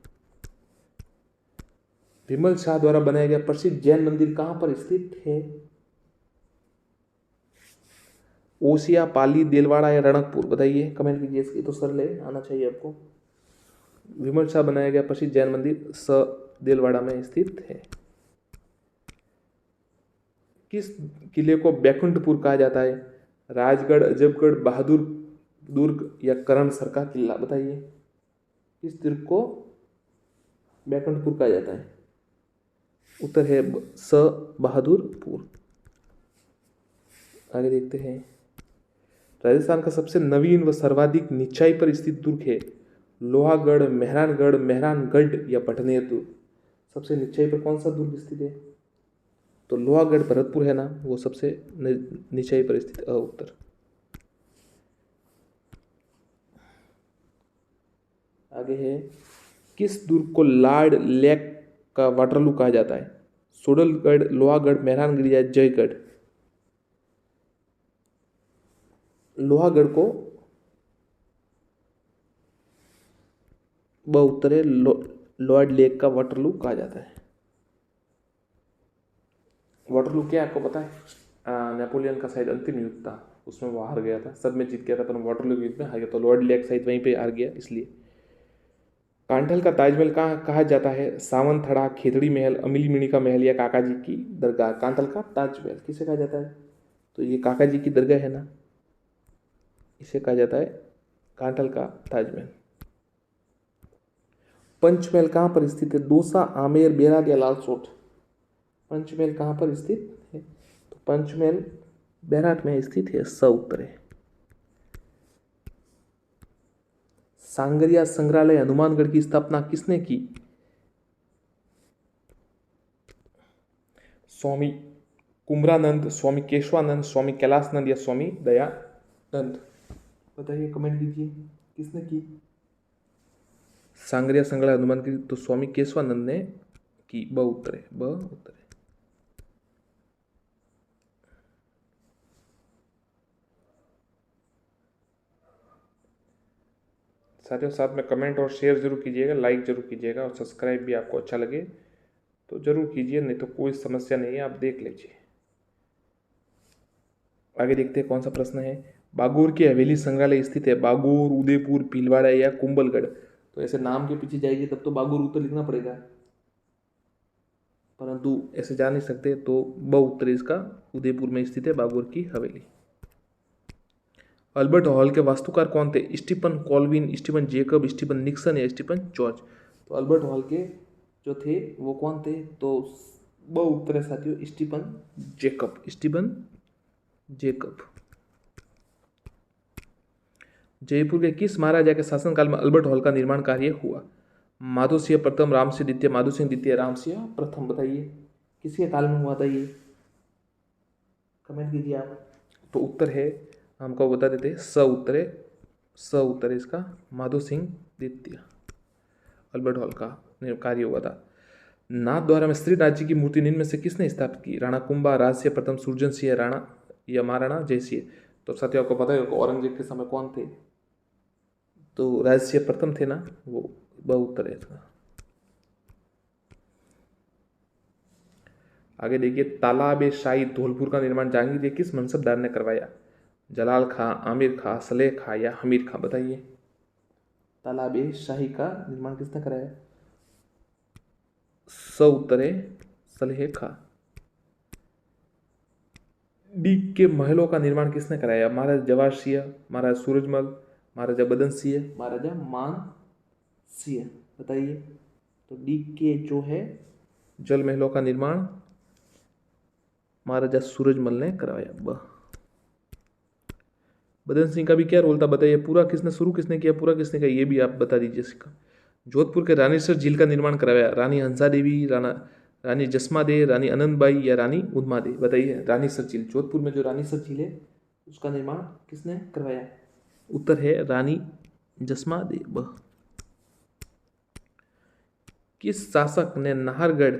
विमल शाह द्वारा बनाया गया प्रसिद्ध जैन मंदिर कहाँ पर स्थित है? ओसिया, पाली, देलवाड़ा या रणकपुर? बताइए, कमेंट कीजिए। इसकी तो सरल है, आना चाहिए आपको। विमल शाह बनाया गया प्रसिद्ध जैन मंदिर देलवाड़ा में स्थित है। किस किले को बैकुंठपुर कहा जाता है? राजगढ़, अजबगढ़, बहादुर दुर्ग या करणसर का किला? बताइए, किस दुर्ग को बैकुंठपुर कहा जाता है? उत्तर है बहादुरपुर। आगे देखते हैं, राजस्थान का सबसे नवीन व सर्वाधिक निचाई पर स्थित दुर्ग है? लोहागढ़, मेहरानगढ़ या भटनेर दुर्ग? सबसे निचाई पर कौन सा दुर्ग स्थित है? तो लोहागढ़ भरतपुर है ना, वो सबसे निचाई पर स्थित, उत्तर। आगे है, किस दुर्ग को लॉर्ड लेक का वाटरलू कहा जाता है? सोडलगढ़, लोहागढ़, मेहरानगढ़ या जयगढ़? लोहागढ़ को उत्तर है, लॉर्ड लेक का वाटरलू कहा जाता है। वाटरलू क्या आपको पता है? नेपोलियन का शायद अंतिम युद्ध था, उसमें वो हार गया था। सब में जीत गया था पर वाटरलू युद्ध में हार गया, तो लॉर्ड लेक शायद वहीं पे हार गया इसलिए। कांठल का ताजमहल कहा जाता है? सावंतथड़ा, खेतड़ी महल, अमिली मिनी का महल या काका जी की दरगाह? कांठल का ताजमहल किसे कहा जाता है? तो ये काका जी की दरगाह है ना, इसे कहा जाता है कांठल का ताजमहल। पंचमहल कहाँ पर स्थित है? दौसा, आमेर, बेराद या लालसोट? पंचमहल कहाँ पर स्थित है? तो पंचमहल बेराद में स्थित है, स उत्तर है। सांगरिया संग्रहालय हनुमानगढ़ की स्थापना किसने की? स्वामी कुमरानंद, स्वामी केशवानंद, स्वामी कैलाशनंद या स्वामी दयानंद? बताइए, कमेंट कीजिए, किसने की सांगरिया संग्रहालय हनुमानगढ़? तो स्वामी केशवानंद ने की, ब उत्तर है, ब उत्तर है। साथियों, साथ में कमेंट और शेयर जरूर कीजिएगा, लाइक जरूर कीजिएगा और सब्सक्राइब भी आपको अच्छा लगे तो जरूर कीजिए, नहीं तो कोई समस्या नहीं है, आप देख लीजिए। आगे देखते हैं कौन सा प्रश्न है। बागोर की हवेली संग्रहालय स्थित है? बागोर, उदयपुर, भीलवाड़ा या कुंभलगढ़? तो ऐसे नाम के पीछे जाएगी तब तो बागोर उत्तर लिखना पड़ेगा, परंतु ऐसे जा नहीं सकते, तो ब उत्तर इसका, उदयपुर में स्थित है बागोर की हवेली। अल्बर्ट हॉल के वास्तुकार कौन थे? Stephen Colvin, Stephen Jacob, Stephen Nixon या स्टीफन जॉर्ज? तो अल्बर्ट हॉल के जो थे वो कौन थे? तो ब उत्तर है साथियों, Stephen Jacob, Stephen Jacob. Jaipur के किस महाराजा के शासनकाल में अल्बर्ट हॉल का निर्माण कार्य हुआ? माधो सिंह प्रथम, राम सिंह द्वितीय, माधो सिंह द्वितीय, राम सिंह प्रथम? बताइए, किसके काल में हुआ था ये, कमेंट कीजिए आप। तो उत्तर है, हमको बता देते, स उत्तर है, स उत्तर है इसका, माधो सिंह द्वितीय अल्बर्ट हॉल का कार्य हुआ था। नाथ द्वारा में श्री राज्य की मूर्ति निम्न में से किसने स्थापित की? राणा कुंभा, राजसिंह प्रथम, सुरजन सिंह, राणा या महाराणा जयसिंह? तो साथियों आपको पता है औरंगजेब के समय कौन थे? तो राजसिंह प्रथम थे ना, वो उत्तर है इसका। आगे देखिए, तालाब शाही धौलपुर का निर्माण जहांगीर के किस मनसबदार ने करवाया? जलाल खां, आमिर खां, सलेह खां या हमीर खां? बताइए। तालाब शाही का निर्माण किसने कराया? उत्तर है सलेह खां। डीग के महलों का निर्माण किसने कराया? महाराजा जवाहर सिंह, महाराजा सूरजमल, महाराजा बदन सिंह, महाराजा मान सिंह? बताइए। तो डीग के जो है जल महलों का निर्माण महाराजा सूरजमल ने करवाया। बदन सिंह का भी क्या रोल था बताइए। पूरा किसने किया, पूरा किसने किया, ये भी आप बता दीजिए इसका। जोधपुर के रानीसर झील का निर्माण करवाया? रानी हंसा देवी, रानी जसमा दे, रानी आनंदबाई या रानी उदमा दे? बताइए। रानीसर झील, जोधपुर में जो रानीसर झील है उसका निर्माण किसने करवाया? उत्तर है रानी जसमा दे। किस शासक ने नाहरगढ़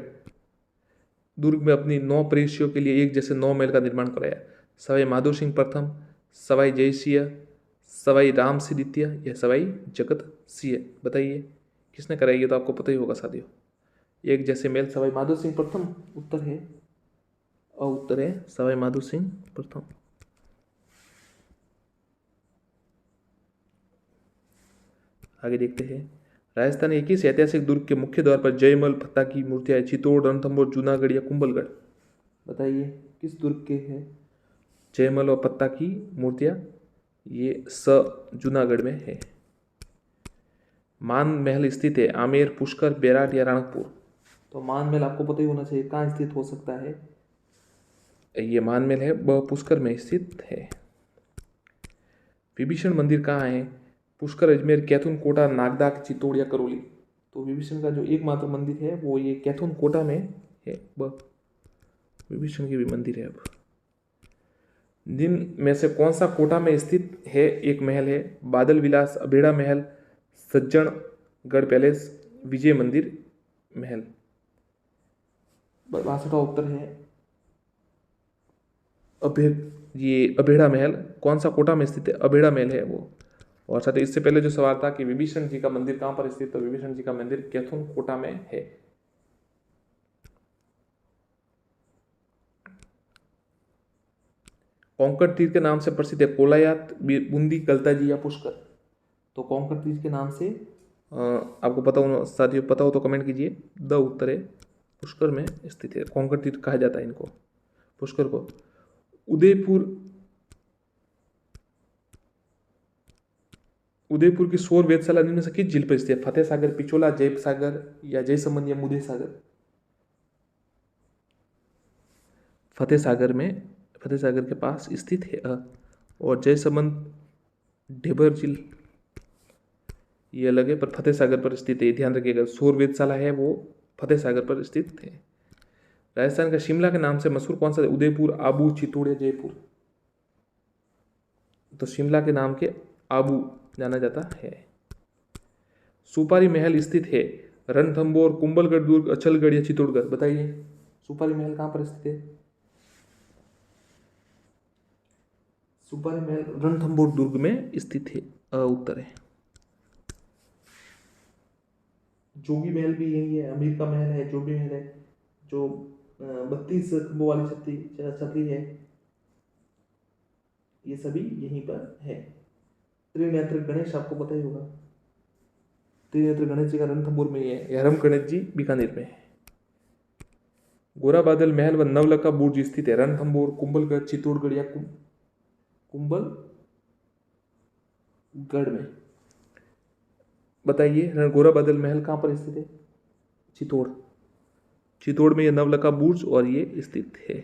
दुर्ग में अपनी 9 प्रेषियों के लिए एक जैसे 9 महल का निर्माण कराया? सवाई माधो सिंह प्रथम, सवाई जयसिंह, सवाई राम सिंह द्वितीय या सवाई जगत सिंह? बताइए किसने कराई? ये तो आपको पता ही होगा साथियों। एक जैसे महल सवाई माधो सिंह प्रथम उत्तर है, और उत्तर है सवाई माधो सिंह प्रथम। आगे देखते हैं। राजस्थान के किस ऐतिहासिक दुर्ग के मुख्य द्वार पर जयमल फत्ता की मूर्तियां है? चित्तौड़, रणथंभौर, जूनागढ़ या कुंभलगढ़? बताइए किस दुर्ग के हैं जयमल और पत्ता की मूर्तियां? ये जूनागढ़ में है। मान महल स्थित है आमेर, पुष्कर, बेराट या राणकपुर? तो मान महल आपको पता ही होना चाहिए कहाँ स्थित हो सकता है। ये मान महल है पुष्कर में स्थित है। विभीषण मंदिर कहाँ है? पुष्कर, अजमेर, कैथून, कोटा, नागदा, चित्तौड़ या करौली? तो विभीषण का जो एकमात्र मंदिर है वो ये कैथून कोटा में है। विभीषण की भी मंदिर है। अब जिन में से कौन सा कोटा में स्थित है एक महल है? बादल विलास, अबेड़ा महल, सज्जनगढ़ पैलेस, विजय मंदिर महल? 62वां उत्तर है ये अबेड़ा महल। कौन सा कोटा में स्थित है? अबेड़ा महल है वो। और साथ ही इससे पहले जो सवाल था कि विभीषण जी का मंदिर कहाँ पर स्थित, तो विभीषण जी का मंदिर कैथून कोटा में है। कोंकण तीर के नाम से प्रसिद्ध है कोलायात, बूंदी, गलताजी या पुष्कर? तो कोंकण तीर के नाम से आपको पता हो साथियों, पता हो तो कमेंट कीजिए। द उत्तर है पुष्कर में स्थित है। कोंकण तीर कहा जाता है इनको, पुष्कर को। उदयपुर की सौर वेधशाला इनमें से किस झील पर स्थित है? फतेह सागर, पिचोला, जय सागर या जयसमंद या मुदे सागर? फतेह सागर के पास स्थित है। और जयसमंद ढेबर झील ये अलग है, पर फतेह सागर पर स्थित है। ध्यान रखिएगा, सौर वेधशाला है वो फतेह सागर पर स्थित है। राजस्थान का शिमला के नाम से मशहूर कौन सा है? उदयपुर, आबू, चित्तौड़ या जयपुर? तो शिमला के नाम के आबू जाना जाता है। सुपारी महल स्थित है रणथंभौर, कुंभलगढ़ दुर्ग, अचलगढ़ या चित्तौड़गढ़? बताइए सुपारी महल कहाँ पर स्थित है? सुपारी महल रणथंभौर दुर्ग में स्थित है। उत्तर है। जोगी महल भी यही है, अमीर का महल है, जोगी महल है जो 32 खंभों वाली छतरी है, ये सभी यहीं पर है। त्रिनेत्र गणेश आपको पता ही होगा, त्रिनेत्र गणेश जी का रणथंभौर में ही है। हरम गणेश जी बीकानेर में है। गोरा बादल महल व नवलखा बुर्ज स्थित है रणथंभौर, कुंभलगढ़, चित्तौड़गढ़ या कुंभलगढ़ में? बताइए गोरा बादल महल कहाँ पर स्थित है? चित्तौड़ में ये नवलखा बुर्ज और ये स्थित है।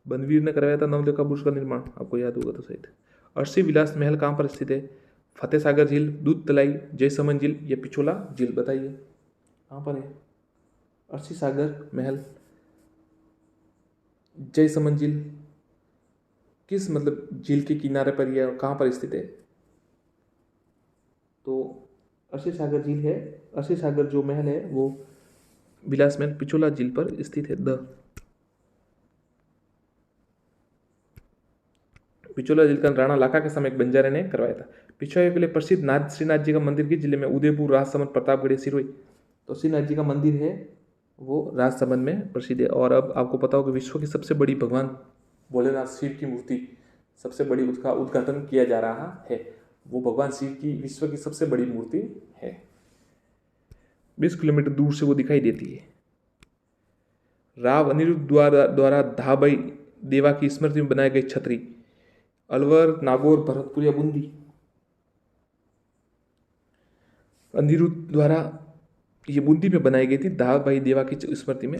बनवीर ने करवाया था नवलखा बुर्ज का निर्माण, आपको याद होगा तो शायद। अर्शी विलास महल कहाँ पर स्थित है? फतेह सागर झील, दूध तलाई, जयसमंद झील या पिछोला झील? बताइए कहाँ पर है अर्शी सागर महल? जयसमंद झील किस झील के किनारे पर यह कहाँ पर स्थित है? तो अर्शी सागर झील है। अर्शी सागर जो महल है वो विलास महल पिछोला झील पर स्थित है। पिछोला झील का राणा लाखा के समय एक बंजारे ने करवाया था। पिछवाड़े के लिए प्रसिद्ध नाथ श्रीनाथ जी का मंदिर किस जिले में? उदयपुर, राजसमंद, प्रतापगढ़ या सिरोही? तो श्रीनाथ जी का मंदिर है वो राजसमंद में प्रसिद्ध है। और अब आपको पता होगा विश्व की सबसे बड़ी भगवान भोलेनाथ शिव की मूर्ति सबसे बड़ी उसका उद्घाटन किया जा रहा है। वो भगवान शिव की विश्व की सबसे बड़ी मूर्ति है। 20 किलोमीटर दूर से वो दिखाई देती है। राव अनिरुद्ध द्वारा धाबाई देवा की स्मृति में बनाई गई छतरी? अलवर, नागौर, भरतपुर या बूंदी? अनिरुद्ध द्वारा ये बूंदी में बनाई गई थी धाबाई देवा की स्मृति में।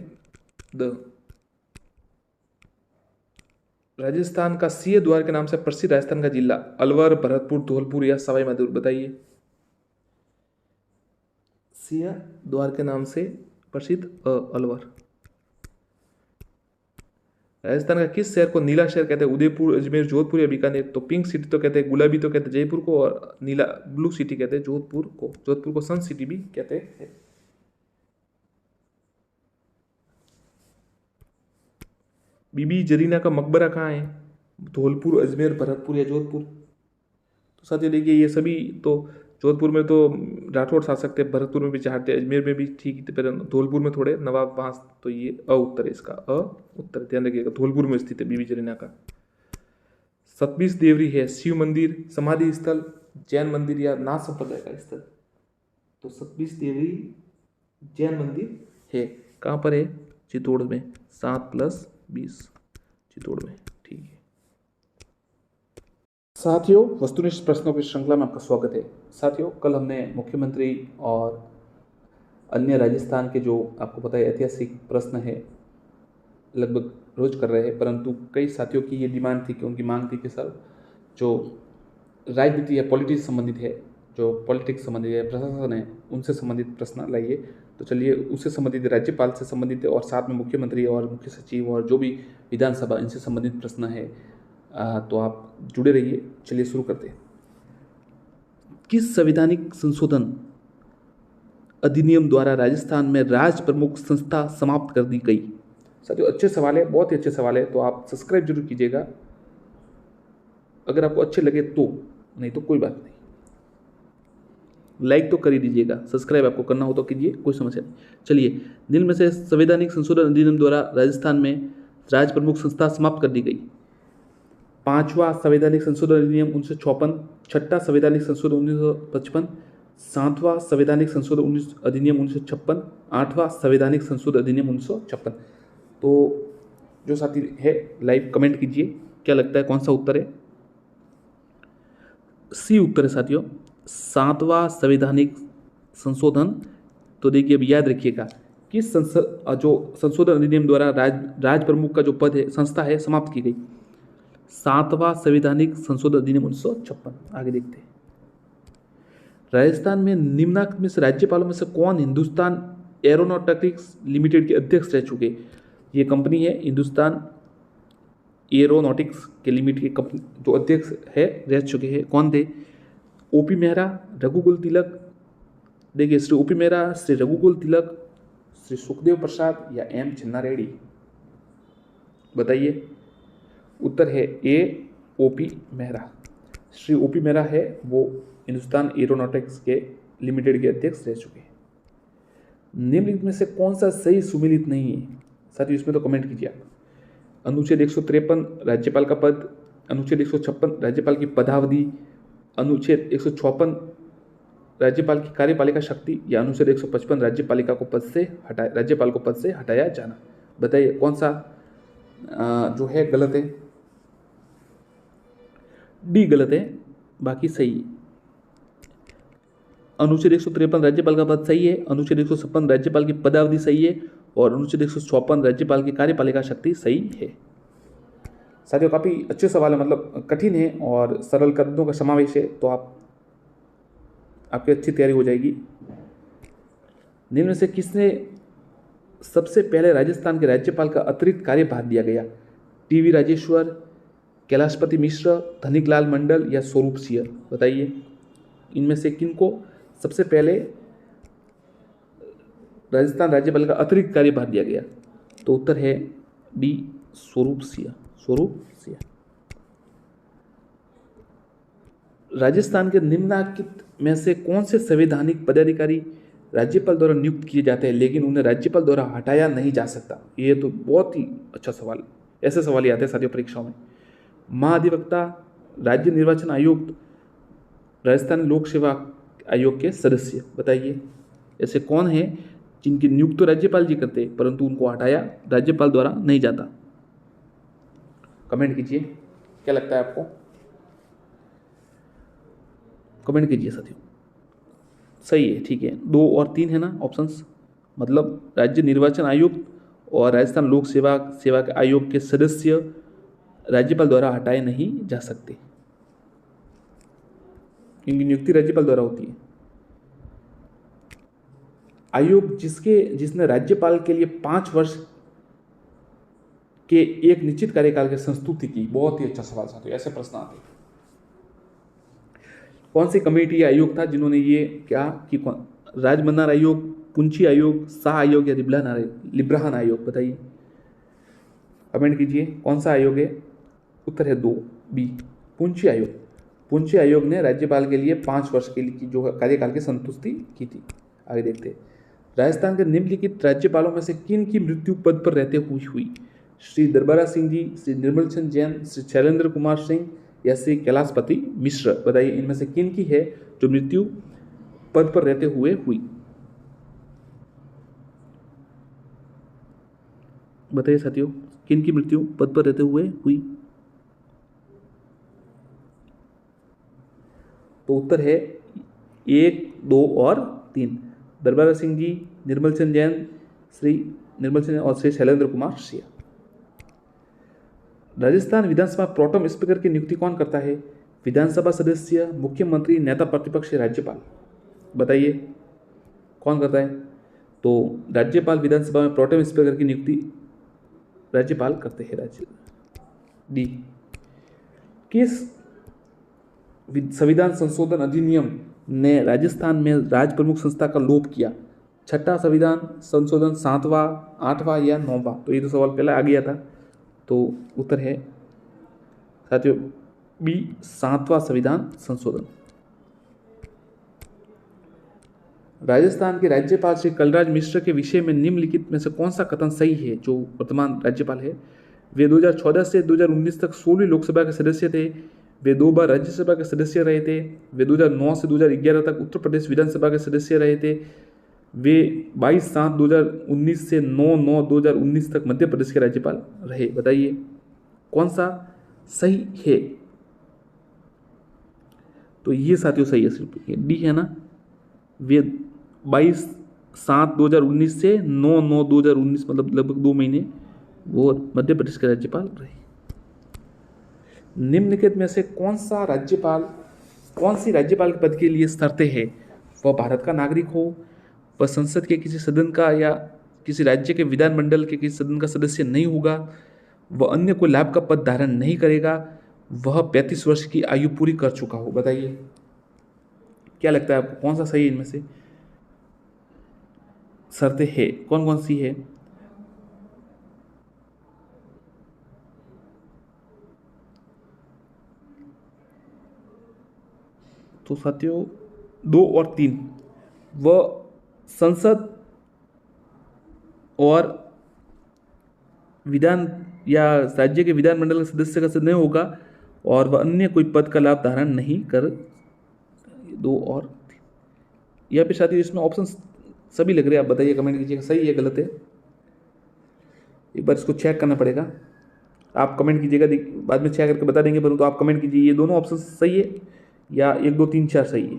राजस्थान का सिंह द्वार के नाम से प्रसिद्ध राजस्थान का जिला? अलवर, भरतपुर, धौलपुर या सवाई माधोपुर? बताइए। सिंह द्वार के नाम से प्रसिद्ध अलवर। राजस्थान का किस शहर को नीला शहर कहते हैं? उदयपुर, अजमेर, जोधपुर या बीकानेर? तो पिंक सिटी तो कहते हैं, गुलाबी तो कहते हैं जयपुर को, और नीला ब्लू सिटी कहते हैं जोधपुर को। जोधपुर को सन सिटी भी कहते हैं। बीबी जरीना का मकबरा कहाँ है? धौलपुर, अजमेर, भरतपुर या जोधपुर? तो साथियों देखिए ये सभी तो जोधपुर में तो राठौड़ शासक थे, भरतपुर में भी चाहते, अजमेर में भी ठीक थे, पर धौलपुर में थोड़े नवाब वहां। तो ये उत्तर है इसका, उत्तर ध्यान रखिएगा। धौलपुर में स्थित है बीबी जरीना का। 27 देवरी है शिव मंदिर, समाधि स्थल, जैन मंदिर या नाथ संप्रदाय का स्थल? तो 27 देवरी जैन मंदिर है। कहाँ पर है? चित्तौड़ में। 7+20 चित्तौड़ में। ठीक है साथियों, वस्तुनिष्ठ प्रश्नों की श्रृंखला में आपका स्वागत है। साथियों कल हमने मुख्यमंत्री और अन्य राजस्थान के जो आपको पता है ऐतिहासिक प्रश्न है लगभग रोज कर रहे हैं, परंतु कई साथियों की ये डिमांड थी कि उनकी मांग थी कि सर जो राजनीति या पॉलिटिक्स संबंधित है, जो पॉलिटिक्स संबंधित है, प्रशासन है, उनसे संबंधित प्रश्न लाइए। तो चलिए उससे संबंधित, राज्यपाल से संबंधित है और साथ में मुख्यमंत्री और मुख्य सचिव और जो भी विधानसभा इनसे संबंधित प्रश्न है, तो आप जुड़े रहिए। चलिए शुरू करते हैं। किस संवैधानिक संशोधन अधिनियम द्वारा राजस्थान में राज प्रमुख संस्था समाप्त कर दी गई? साथियों अच्छे सवाल है, बहुत ही अच्छे सवाल है, तो आप सब्सक्राइब जरूर कीजिएगा अगर आपको अच्छे लगे तो, नहीं तो कोई बात नहीं। लाइक तो कर ही दीजिएगा, सब्सक्राइब आपको करना हो तो कीजिए, कोई समस्या नहीं। चलिए, निम्न में से संवैधानिक संशोधन अधिनियम द्वारा राजस्थान में राज प्रमुख संस्था समाप्त कर दी गई? 5वां संवैधानिक संशोधन अधिनियम 1956, 6ठा संवैधानिक संशोधन 1955, 7वां संवैधानिक संशोधन अधिनियम 1956, 8वां संवैधानिक संशोधन अधिनियम 1956? तो जो साथी है लाइव कमेंट कीजिए, क्या लगता है कौन सा उत्तर है? सी उत्तर है साथियों, 7वां संवैधानिक संशोधन। तो देखिए अब याद रखिएगा किस जो संशोधन अधिनियम द्वारा राज प्रमुख का जो पद है, संस्था है, समाप्त की गई? 7वां संवैधानिक संशोधन अधिनियम 1956। आगे देखते हैं। राजस्थान में निम्नलिखित में से राज्यपालों में से कौन हिंदुस्तान एरोनॉटिक्स लिमिटेड के अध्यक्ष रह चुके? ये कंपनी है हिंदुस्तान एरोनॉटिक्स के लिमिटेड की कंपनी जो अध्यक्ष है रह चुके हैं, कौन थे? ओपी मेहरा, रघुकुल तिलक। देखिए श्री ओपी मेहरा, श्री रघुकुल तिलक, श्री सुखदेव प्रसाद या एम चिन्ना रेड्डी? बताइए। उत्तर है ए ओपी मेहरा। श्री ओपी मेहरा है वो हिंदुस्तान एरोनॉटिक्स के लिमिटेड के अध्यक्ष रह चुके हैं। निम्नलिखित में से कौन सा सही सुमेलित नहीं है? साथियों इसमें तो कमेंट कीजिए आप। अनुच्छेद 153 राज्यपाल का पद, अनुच्छेद 156 राज्यपाल की पदावधि, अनुच्छेद 156 राज्यपाल की कार्यपालिका शक्ति, या अनुच्छेद 155 राज्यपाल को पद से हटाया जाना? बताइए कौन सा जो है गलत है? डी गलत है, बाकी सही है। अनुच्छेद 153 राज्यपाल का पद सही है, अनुच्छेद 156 राज्यपाल की पदावधि सही है और अनुच्छेद 154 राज्यपाल की कार्यपालिका शक्ति सही है। साथियों काफ़ी अच्छे सवाल है, मतलब कठिन है और सरल कदमों का समावेश है, तो आपकी अच्छी तैयारी हो जाएगी। निम्न में से किसने सबसे पहले राजस्थान के राज्यपाल का अतिरिक्त कार्यभार दिया गया? टीवी राजेश्वर, कैलाशपति मिश्र, धनिकलाल मंडल या स्वरूप सिंह? बताइए इनमें से किनको सबसे पहले राजस्थान राज्यपाल का अतिरिक्त कार्यभार दिया गया? तो उत्तर है डी स्वरूप सिंह। स्वरूप सिंह। राजस्थान के निम्नलिखित में से कौन से संवैधानिक पदाधिकारी राज्यपाल द्वारा नियुक्त किए जाते हैं लेकिन उन्हें राज्यपाल द्वारा हटाया नहीं जा सकता? ये तो बहुत ही अच्छा सवाल, ऐसे सवाल ही आते हैं साथियों परीक्षाओं में। महाधिवक्ता, राज्य निर्वाचन आयुक्त, राजस्थान लोक सेवा आयोग के सदस्य, बताइए ऐसे कौन है जिनकी नियुक्त तो राज्यपाल जी करते परंतु उनको हटाया राज्यपाल द्वारा नहीं जाता? कमेंट कीजिए, क्या लगता है आपको? कमेंट कीजिए साथियों। सही है, ठीक है, 2 और 3 है ना ऑप्शंस, मतलब राज्य निर्वाचन आयुक्त और राजस्थान लोक सेवा आयोग के सदस्य राज्यपाल द्वारा हटाए नहीं जा सकते, इनकी नियुक्ति राज्यपाल द्वारा होती है। आयोग जिसने राज्यपाल के लिए 5 वर्ष के एक निश्चित कार्यकाल की संस्तुति की। बहुत ही अच्छा सवाल साथियों, ऐसे प्रश्न आते हैं। कौन सी कमेटी या आयोग था जिन्होंने ये क्या कि राजमन्नार आयोग, पुंछी आयोग, शाह आयोग या लिब्राहन आयोग? बताइए, कमेंट कीजिए कौन सा आयोग है? उत्तर है 2 बी, पुंछी आयोग। पुंछी आयोग ने राज्यपाल के लिए 5 वर्ष के लिए जो कार्यकाल की संतुष्टि की थी। आगे देखते हैं, राजस्थान के निम्नलिखित राज्यपालों में से किन की मृत्यु पद पर रहते हुई? श्री दरबारा सिंह जी, श्री निर्मल चंद जैन, श्री शैलेंद्र कुमार सिंह या श्री कैलाशपति मिश्र? बताइए इनमें से किन की है जो मृत्यु पद पर रहते हुए हुई? बताइए साथियों, किन की मृत्यु पद पर रहते हुए हुई? तो उत्तर है 1, 2 और 3, दरबारा सिंह जी, निर्मल चंद जैन, श्री निर्मल चंद और श्री शैलेंद्र कुमार सिंह। राजस्थान विधानसभा प्रोटेम स्पीकर की नियुक्ति कौन करता है? विधानसभा सदस्य, मुख्यमंत्री, नेता प्रतिपक्ष, राज्यपाल? बताइए कौन करता है? तो राज्यपाल विधानसभा में प्रोटेम स्पीकर की नियुक्ति राज्यपाल करते हैं। राज्य डी, किस संविधान संशोधन अधिनियम ने राजस्थान में राज प्रमुख संस्था का लोप किया? 6ठा संविधान संशोधन, 7वां, 8वां या 9वां? तो ये तो सवाल पहले आ गया था, तो उत्तर है साथियों बी, 7वां संविधान संशोधन। राजस्थान के राज्यपाल श्री कलराज मिश्र के विषय में निम्नलिखित में से कौन सा कथन सही है? जो वर्तमान राज्यपाल है, वे 2014 से 2019 तक 16वीं लोकसभा के सदस्य थे, वे 2 बार राज्यसभा के सदस्य रहे थे, वे 2009 से 2011 तक उत्तर प्रदेश विधानसभा के सदस्य रहे थे, वे 22/7/2019 से 9/9/2019 तक मध्य प्रदेश के राज्यपाल रहे। बताइए कौन सा सही है? तो ये साथियों सही है, सिर्फ डी है ना। वे 22/7/2019 से 9/9/2019 मतलब लगभग 2 महीने वो मध्य प्रदेश के राज्यपाल रहे। निम्नलिखित में से कौन सी राज्यपाल के पद के लिए शर्तें हैं? वह भारत का नागरिक हो, वह संसद के किसी सदन का या किसी राज्य के विधानमंडल के किसी सदन का सदस्य नहीं होगा, वह अन्य कोई लाभ का पद धारण नहीं करेगा, वह 35 वर्ष की आयु पूरी कर चुका हो। बताइए क्या लगता है आपको, कौन सा सही है इनमें से? शर्तें है कौन कौन सी है? तो साथियों 2 और 3, वह संसद और विधान या राज्य के विधानमंडल के सदस्य का नहीं होगा और वह अन्य कोई पद का लाभ धारण नहीं कर। 2 और 3 यहाँ पे साथियों इसमें ऑप्शन सभी लग रहे हैं, आप बताइए, कमेंट कीजिएगा सही है गलत है। एक बार इसको चेक करना पड़ेगा, आप कमेंट कीजिएगा, बाद में चेक करके बता देंगे, परंतु आप कमेंट कीजिए ये दोनों ऑप्शन सही है या 1, 2, 3, 4 सही है।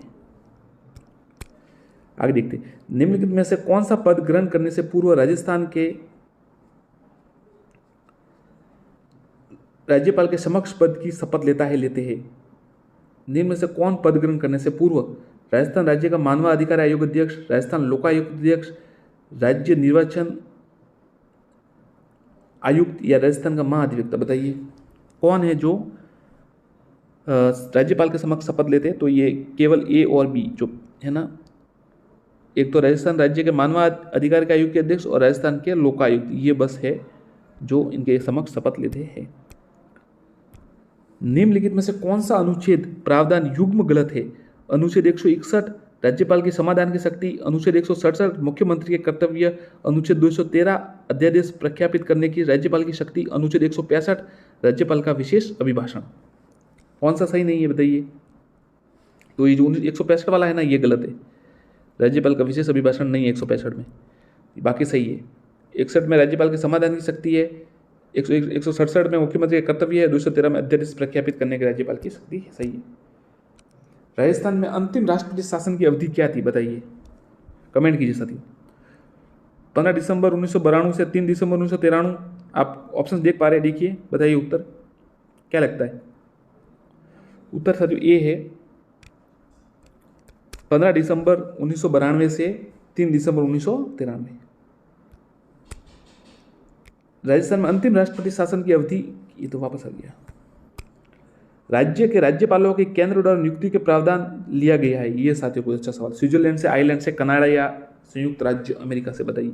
आगे देखते, निम्नलिखित में से कौन सा पद ग्रहण करने से पूर्व राजस्थान के राज्यपाल के समक्ष पद की शपथ लेते हैं? निम्न में से कौन पद ग्रहण करने से पूर्व राजस्थान राज्य का मानव अधिकार आयोग अध्यक्ष, राजस्थान लोकायुक्त अध्यक्ष, राज्य निर्वाचन आयुक्त या राजस्थान का महाधिवक्ता? बताइए कौन है जो राज्यपाल के समक्ष शपथ लेते हैं? तो ये केवल ए और बी जो है ना, एक तो राजस्थान राज्य के मानव अधिकार के आयोग के अध्यक्ष और राजस्थान के लोकायुक्त, ये बस है जो इनके समक्ष शपथ लेते हैं। निम्नलिखित में से कौन सा अनुच्छेद प्रावधान युग्म गलत है? अनुच्छेद 161 राज्यपाल की समाधान की शक्ति, अनुच्छेद 167 मुख्यमंत्री के कर्तव्य, अनुच्छेद 213 अध्यादेश प्रख्यापित करने की राज्यपाल की शक्ति, अनुच्छेद 165 राज्यपाल का विशेष अभिभाषण। कौन सा सही नहीं है बताइए? तो ये जो 165 वाला है ना, ये गलत है। राज्यपाल का विशेष अभिभाषण नहीं है 165 में, बाकी सही है। 61 में राज्यपाल के समाधान की शक्ति है, 167 में मुख्यमंत्री का कर्तव्य है, 213 में अध्यादेश प्रख्यापित करने की राज्यपाल की शक्ति है, सही है। राजस्थान में अंतिम राष्ट्रपति शासन की अवधि क्या थी बताइए? कमेंट कीजिए साथियों। 15 दिसंबर 1992 से 3 दिसंबर 1993। आप ऑप्शन देख पा रहे हैं, देखिए, बताइए उत्तर क्या लगता है? उत्तर साथियों ए है, 15 दिसंबर 1992 से 3 दिसंबर 1993। राजस्थान में अंतिम राष्ट्रपति शासन की अवधि, ये तो वापस आ गया। राज्य के राज्यपालों के केंद्र द्वारा नियुक्ति के प्रावधान लिया गया है, ये साथियों को अच्छा सवाल। स्विट्जरलैंड से, आयरलैंड से, कनाडा या संयुक्त राज्य अमेरिका से, बताइए।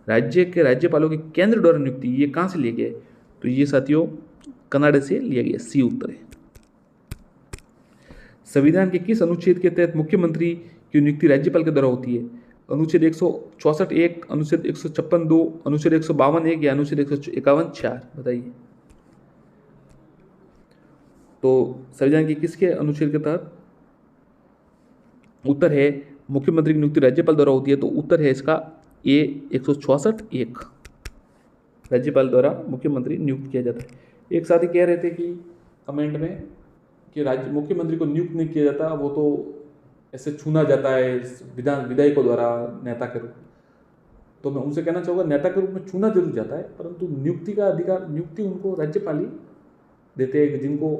राज्य के राज्यपालों के केंद्र द्वारा नियुक्ति, ये कहाँ से लिया गया है? तो ये साथियों कनाडा से लिया गया, सी उत्तर है। संविधान के किस अनुच्छेद के तहत मुख्यमंत्री की नियुक्ति राज्यपाल के द्वारा होती है? अनुच्छेद 164(1), अनुच्छेद 156(2), अनुच्छेद 152(1) या अनुच्छेद 151(4), बताइए। तो संविधान के किसके अनुच्छेद के तहत? उत्तर है मुख्यमंत्री की नियुक्ति राज्यपाल द्वारा होती है, तो उत्तर है इसका ए 164(1), राज्यपाल द्वारा मुख्यमंत्री नियुक्त किया जाता है। एक साथी कह रहे थे कि कमेंट में कि राज्य मुख्यमंत्री को नियुक्त नहीं किया जाता, वो तो ऐसे चुना जाता है विधायकों द्वारा नेता के रूप में। तो मैं उनसे कहना चाहूँगा, नेता के रूप में चुना जरूर जाता है, परंतु नियुक्ति का अधिकार, नियुक्ति उनको राज्यपाल ही देते हैं, जिनको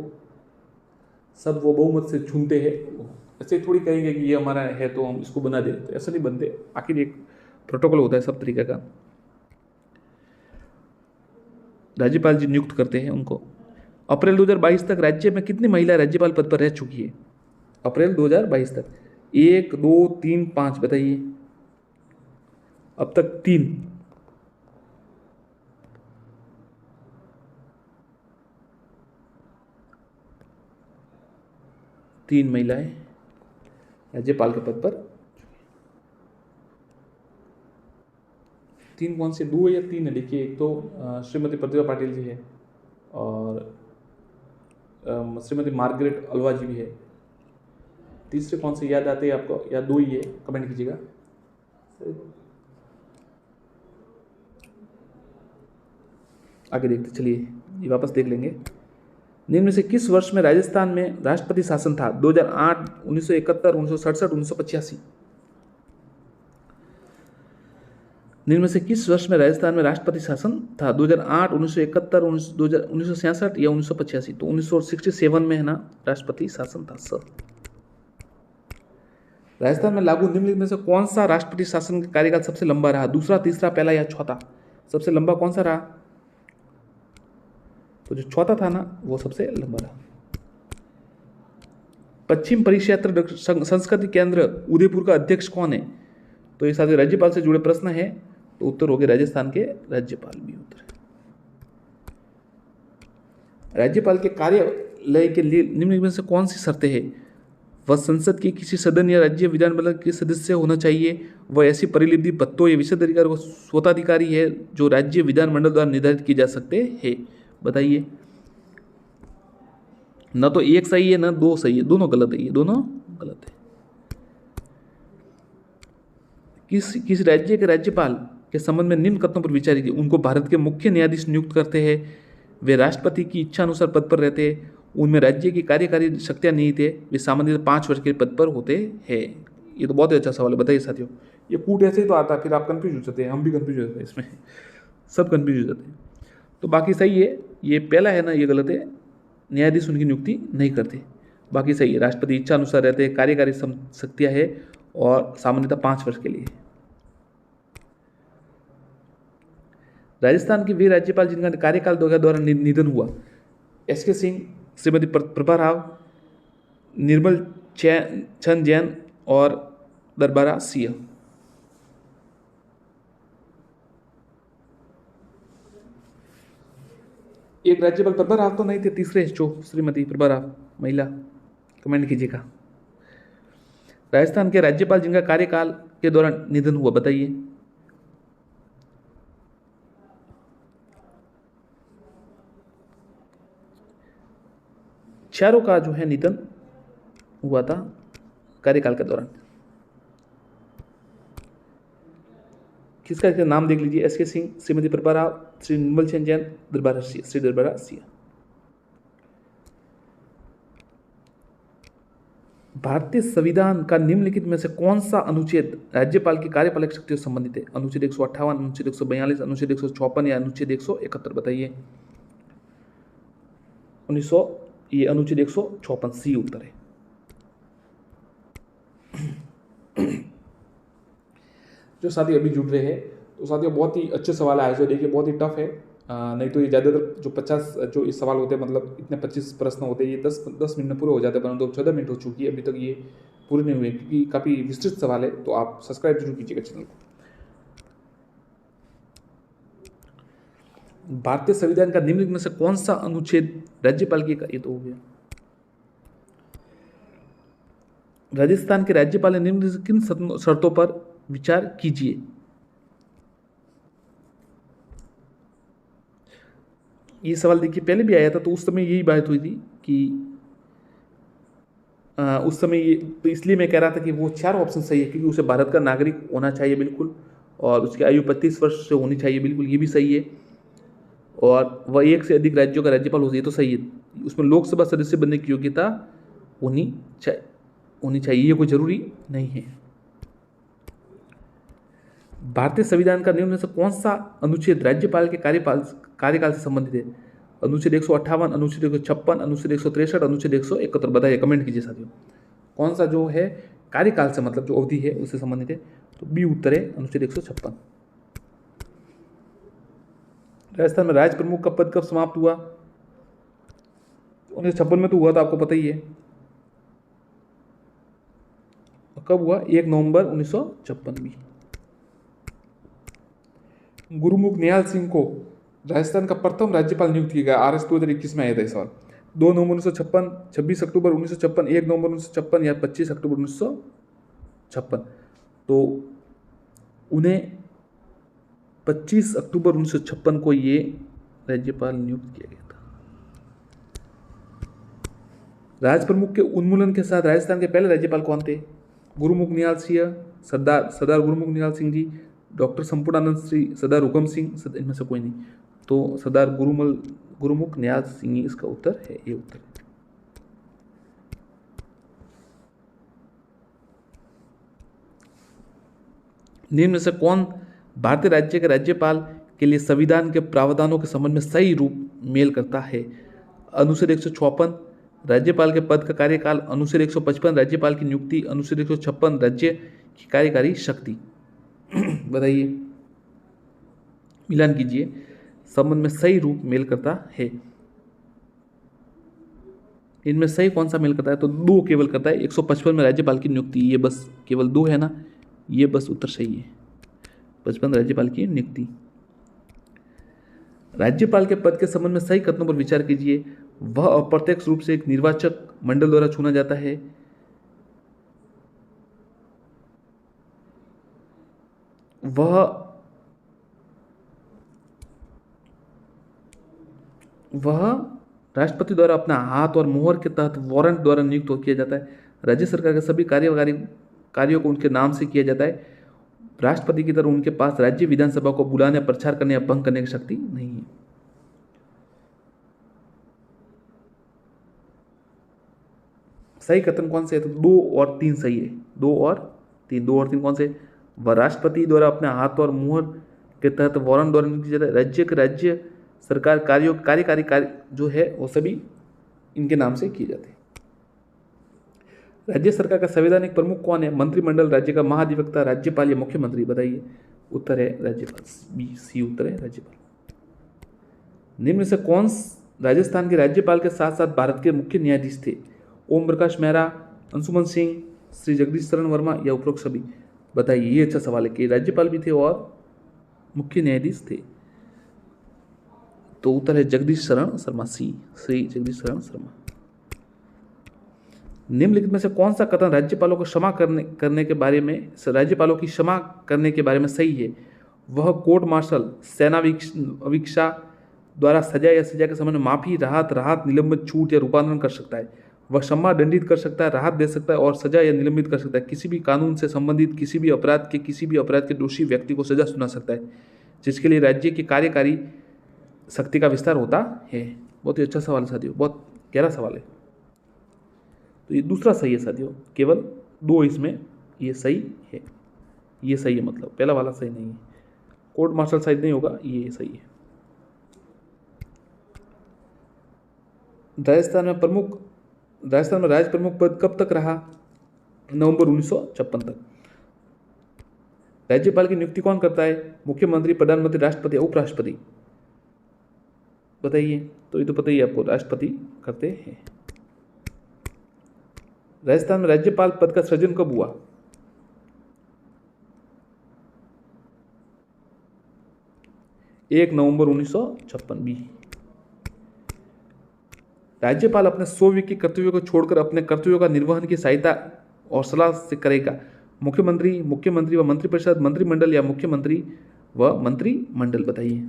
सब वो बहुमत से चुनते हैं। ऐसे थोड़ी कहेंगे कि ये हमारा है तो हम इसको बना देते, ऐसा नहीं बनते। आखिर एक प्रोटोकॉल होता है सब तरीके का, राज्यपाल जी नियुक्त करते हैं उनको। अप्रैल 2022 तक राज्य में कितनी महिला राज्यपाल पद पर रह चुकी है? अप्रैल 2022 तक 1, 2, 3, 5, बताइए। अब तक 3 महिलाएं राज्यपाल के पद पर। 3 कौन से, 2 या 3 है? देखिए, एक तो श्रीमती प्रतिभा पाटिल जी है और श्रीमती मार्गरेट अल्वा जी भी है। तीसरे कौन से याद आते हैं आपको, या 2 ही है? कमेंट कीजिएगा। आगे देखते चलिए, ये वापस देख लेंगे। निम्न में से किस वर्ष में राजस्थान में राष्ट्रपति शासन था? 2008, 1971, 1967, 1985। निम्न में से किस वर्ष में राजस्थान में राष्ट्रपति शासन था? 2008, 1971, 1966 या 1985। तो 1967 में है ना राष्ट्रपति शासन था सर। राजस्थान में लागू निम्नलिखित में से कौन सा राष्ट्रपति शासन का कार्यकाल सबसे लंबा रहा? दूसरा, तीसरा, पहला या चौथा? सबसे लंबा कौन सा रहा? तो जो चौथा था ना, वो सबसे लंबा रहा। पश्चिम परिक्षेत्र संस्कृति केंद्र उदयपुर का अध्यक्ष कौन है? तो ये सारे राज्यपाल से जुड़े प्रश्न है, तो उत्तर हो गए राजस्थान के राज्यपाल भी उत्तर है। राज्यपाल के कार्यालय के लिए निम्नलिखित में से कौन सी शर्तें हैं? वह संसद के किसी सदन या राज्य विधानमंडल के सदस्य होना चाहिए, वह ऐसी परिलिपि पत्तों या विशेषाधिकार को स्वताधिकारी है जो राज्य विधानमंडल द्वारा निर्धारित किए जा सकते हैं, बताइए। न तो एक सही है, न 2 सही है, दोनों गलत है, ये दोनों गलत है। किस राज्य के राज्यपाल के संबंध में निम्न कथनों पर विचार कीजिए? उनको भारत के मुख्य न्यायाधीश नियुक्त करते हैं, वे राष्ट्रपति की इच्छा अनुसार पद पर रहते हैं, उनमें राज्य की कार्यकारी शक्तियां नहीं थे, वे सामान्य 5 वर्ष के पद पर होते हैं। ये तो बहुत ही अच्छा सवाल है, बताइए साथियों। ये कूट ऐसे ही तो आता है, फिर आप कंफ्यूज हो जाते हैं, हम भी कंफ्यूज हो जाते हैं, इसमें सब कंफ्यूज हो जाते हैं। तो बाकी सही है, ये पहला है ना, ये गलत है। न्यायाधीश उनकी नियुक्ति नहीं करते, बाकी सही है। राष्ट्रपति इच्छा अनुसार रहते हैं, कार्यकारी शक्तियां है और सामान्यतः 5 वर्ष के लिए। राजस्थान के वे राज्यपाल जिनका कार्यकाल द्वारा निधन हुआ? एस.के. सिंह, श्रीमती प्रभा राव, निर्मल चंद जैन और दरबारा सिंह। एक राज्यपाल प्रभा राव तो नहीं थे, तीसरे जो श्रीमती प्रभा राव महिला, कमेंट कीजिएगा। राजस्थान के राज्यपाल जिनका कार्यकाल के दौरान निधन हुआ, बताइए। चारों का जो है निधन हुआ था कार्यकाल के दौरान। किसका इसका नाम देख लीजिए, एस के सिंह, श्रीमती प्रभा राव, श्री निर्मल सेन जैन, दरबारा सिंह, श्री दरबारा सिंह। भारतीय संविधान का निम्नलिखित में से कौन सा अनुच्छेद राज्यपाल की कार्यपालक शक्तियों से संबंधित है? अनुच्छेद 158, अनुच्छेद 142, अनुच्छेद 156 या अनुच्छेद 171, बताइए। 1900 ये अनुच्छेद 156 सी उत्तर है। जो साथी अभी जुड़ रहे हैं तो साथियों बहुत ही अच्छे सवाल आए, जो देखिए बहुत ही टफ है। नहीं तो ये ज़्यादातर जो 50 जो इस सवाल होते हैं, मतलब इतने 25 प्रश्न होते हैं, ये 10 मिनट में पूरे हो जाते हैं, परंतु 14 मिनट हो चुकी है, अभी तक ये पूरे नहीं हुए, क्योंकि काफ़ी विस्तृत सवाल है। तो आप सब्सक्राइब जरूर कीजिएगा चैनल को। भारतीय संविधान का निम्नलिखित में से कौन सा अनुच्छेद राज्यपाल की, ये तो हो गया। राजस्थान के राज्यपाल ने निम्नलिखित किन शर्तों पर विचार कीजिए? ये सवाल देखिए पहले भी आया था, तो उस समय यही बात हुई थी कि उस समय ये, तो इसलिए मैं कह रहा था कि वो 4 ऑप्शन सही है, क्योंकि उसे भारत का नागरिक होना चाहिए बिल्कुल, और उसकी आयु 35 वर्ष से होनी चाहिए बिल्कुल, ये भी सही है, और वह 1 से अधिक राज्यों का राज्यपाल हो, ये तो सही है। उसमें लोकसभा सदस्य बनने की योग्यता होनी चाहिए, ये कोई जरूरी नहीं है। भारतीय संविधान का निम्न में से कौन सा अनुच्छेद राज्यपाल के कार्यकाल से संबंधित है? अनुच्छेद 158, अनुच्छेद 156, अनुच्छेद 163, अनुच्छेद 171, बताइए, कमेंट कीजिए साथियों। कौन सा जो है कार्यकाल से, मतलब जो अवधि है उससे संबंधित है? तो बी उत्तर है, अनुच्छेद 156। राजस्थान में राज प्रमुख का पद कब समाप्त हुआ? 1956 में तो हुआ था, आपको पता ही है। कब हुआ? 1 नवंबर 1956 में। गुरुमुख निहाल सिंह को राजस्थान का प्रथम राज्यपाल नियुक्त किया गया। RS 2021 में आया था सवाल। 2 नवंबर 1956, 26 अक्टूबर 1956, 1 नवंबर 1956 या 25 अक्टूबर 1956? तो उन्हें 25 अक्टूबर 1956 को ये राज्यपाल नियुक्त किया गया था। राज प्रमुख के उन्मूलन के साथ राजस्थान के पहले राज्यपाल कौन थे? गुरुमुख निहाल सिंह, सरदार गुरुमुख निहाल सिंह जी, डॉक्टर संपूर्णानंद श्री, सरदार हुकम सिंह, इनमें से कोई नहीं। तो सरदार गुरुमुख निहाल सिंह इसका उत्तर है, ये उत्तर है। निम्न में से कौन भारतीय राज्य के राज्यपाल के लिए संविधान के प्रावधानों के संबंध में सही रूप मेल करता है? अनुच्छेद 156 राज्यपाल के पद का कार्यकाल, अनुच्छेद 155 राज्यपाल की नियुक्ति, अनुच्छेद 156 राज्य की कार्यकारी शक्ति, बताइए, मिलान कीजिए, संबंध में सही रूप मेल करता है। इनमें सही कौन सा मेल करता है? तो 2 केवल करता है। 155 में राज्यपाल की नियुक्ति, ये बस केवल 2 है ना, ये बस उत्तर सही है, 55 राज्यपाल की नियुक्ति। राज्यपाल के पद के संबंध में सही कथनों पर विचार कीजिए। वह अप्रत्यक्ष रूप से एक निर्वाचक मंडल द्वारा चुना जाता है। वह राष्ट्रपति द्वारा अपना हाथ और मोहर के तहत वारंट द्वारा नियुक्त किया जाता है। राज्य सरकार के सभी कार्यों को उनके नाम से किया जाता है। राष्ट्रपति की तरह उनके पास राज्य विधानसभा को बुलाने, प्रचार करने या भंग करने की शक्ति नहीं है। सही कथन कौन से है? तो 2 और 3 सही है। 2 और 3 कौन से? वह राष्ट्रपति द्वारा अपने हाथ और मुहर के तहत वारंट द्वारा नियुक्त किया जाता है। राज्य सरकार कार्यकारी कार्य जो है वो सभी इनके नाम से किए जाते हैं। राज्य सरकार का संवैधानिक प्रमुख कौन है? मंत्रिमंडल, राज्य का महाधिवक्ता, राज्यपाल या मुख्यमंत्री, बताइए। उत्तर है राज्यपाल, बी सी उत्तर है राज्यपाल। निम्न से कौन राजस्थान के राज्यपाल के साथ साथ भारत के मुख्य न्यायाधीश थे? ओम प्रकाश मेहरा, अंशुमन सिंह, श्री जगदीश शरण वर्मा या उपरोक्त सभी, बताइए। ये अच्छा सवाल है कि राज्यपाल भी थे और मुख्य न्यायाधीश थे। तो उत्तर है जगदीश शरण शर्मा, सी श्री जगदीश शरण शर्मा। निम्नलिखित में से कौन सा कथन राज्यपालों को क्षमा करने के बारे में, राज्यपालों की क्षमा करने के बारे में सही है? वह कोर्ट मार्शल, सेना अवीक्षा द्वारा सजा या सजा के समय में माफी, राहत, निलंबन, छूट या रूपांतरण कर सकता है। वह क्षमा दंडित कर सकता है, राहत दे सकता है और सजा या निलंबित कर सकता है। किसी भी कानून से संबंधित किसी भी अपराध के दोषी व्यक्ति को सजा सुना सकता है, जिसके लिए राज्य की कार्यकारी शक्ति का विस्तार होता है। बहुत ही अच्छा सवाल है साथियों, बहुत गहरा सवाल है। तो ये दूसरा सही है साथियों, केवल 2 इसमें ये सही है, ये सही है, मतलब पहला वाला सही नहीं है। कोर्ट मार्शल शायद नहीं होगा, ये सही है। राजस्थान में राज्य प्रमुख पद कब तक रहा? नवंबर 1956 तक। राज्यपाल की नियुक्ति कौन करता है? मुख्यमंत्री, प्रधानमंत्री, राष्ट्रपति, उपराष्ट्रपति? बताइए। तो ये तो पता ही है आपको, राष्ट्रपति करते हैं। राजस्थान में राज्यपाल पद का सृजन कब हुआ? 1 नवंबर 1956 बी। राज्यपाल अपने स्वयं के कर्तव्यों को छोड़कर अपने कर्तव्यों का निर्वहन की सहायता और सलाह से करेगा। मुख्यमंत्री व मंत्रिपरिषद, मंत्रिमंडल या मुख्यमंत्री व मंत्रिमंडल? बताइए।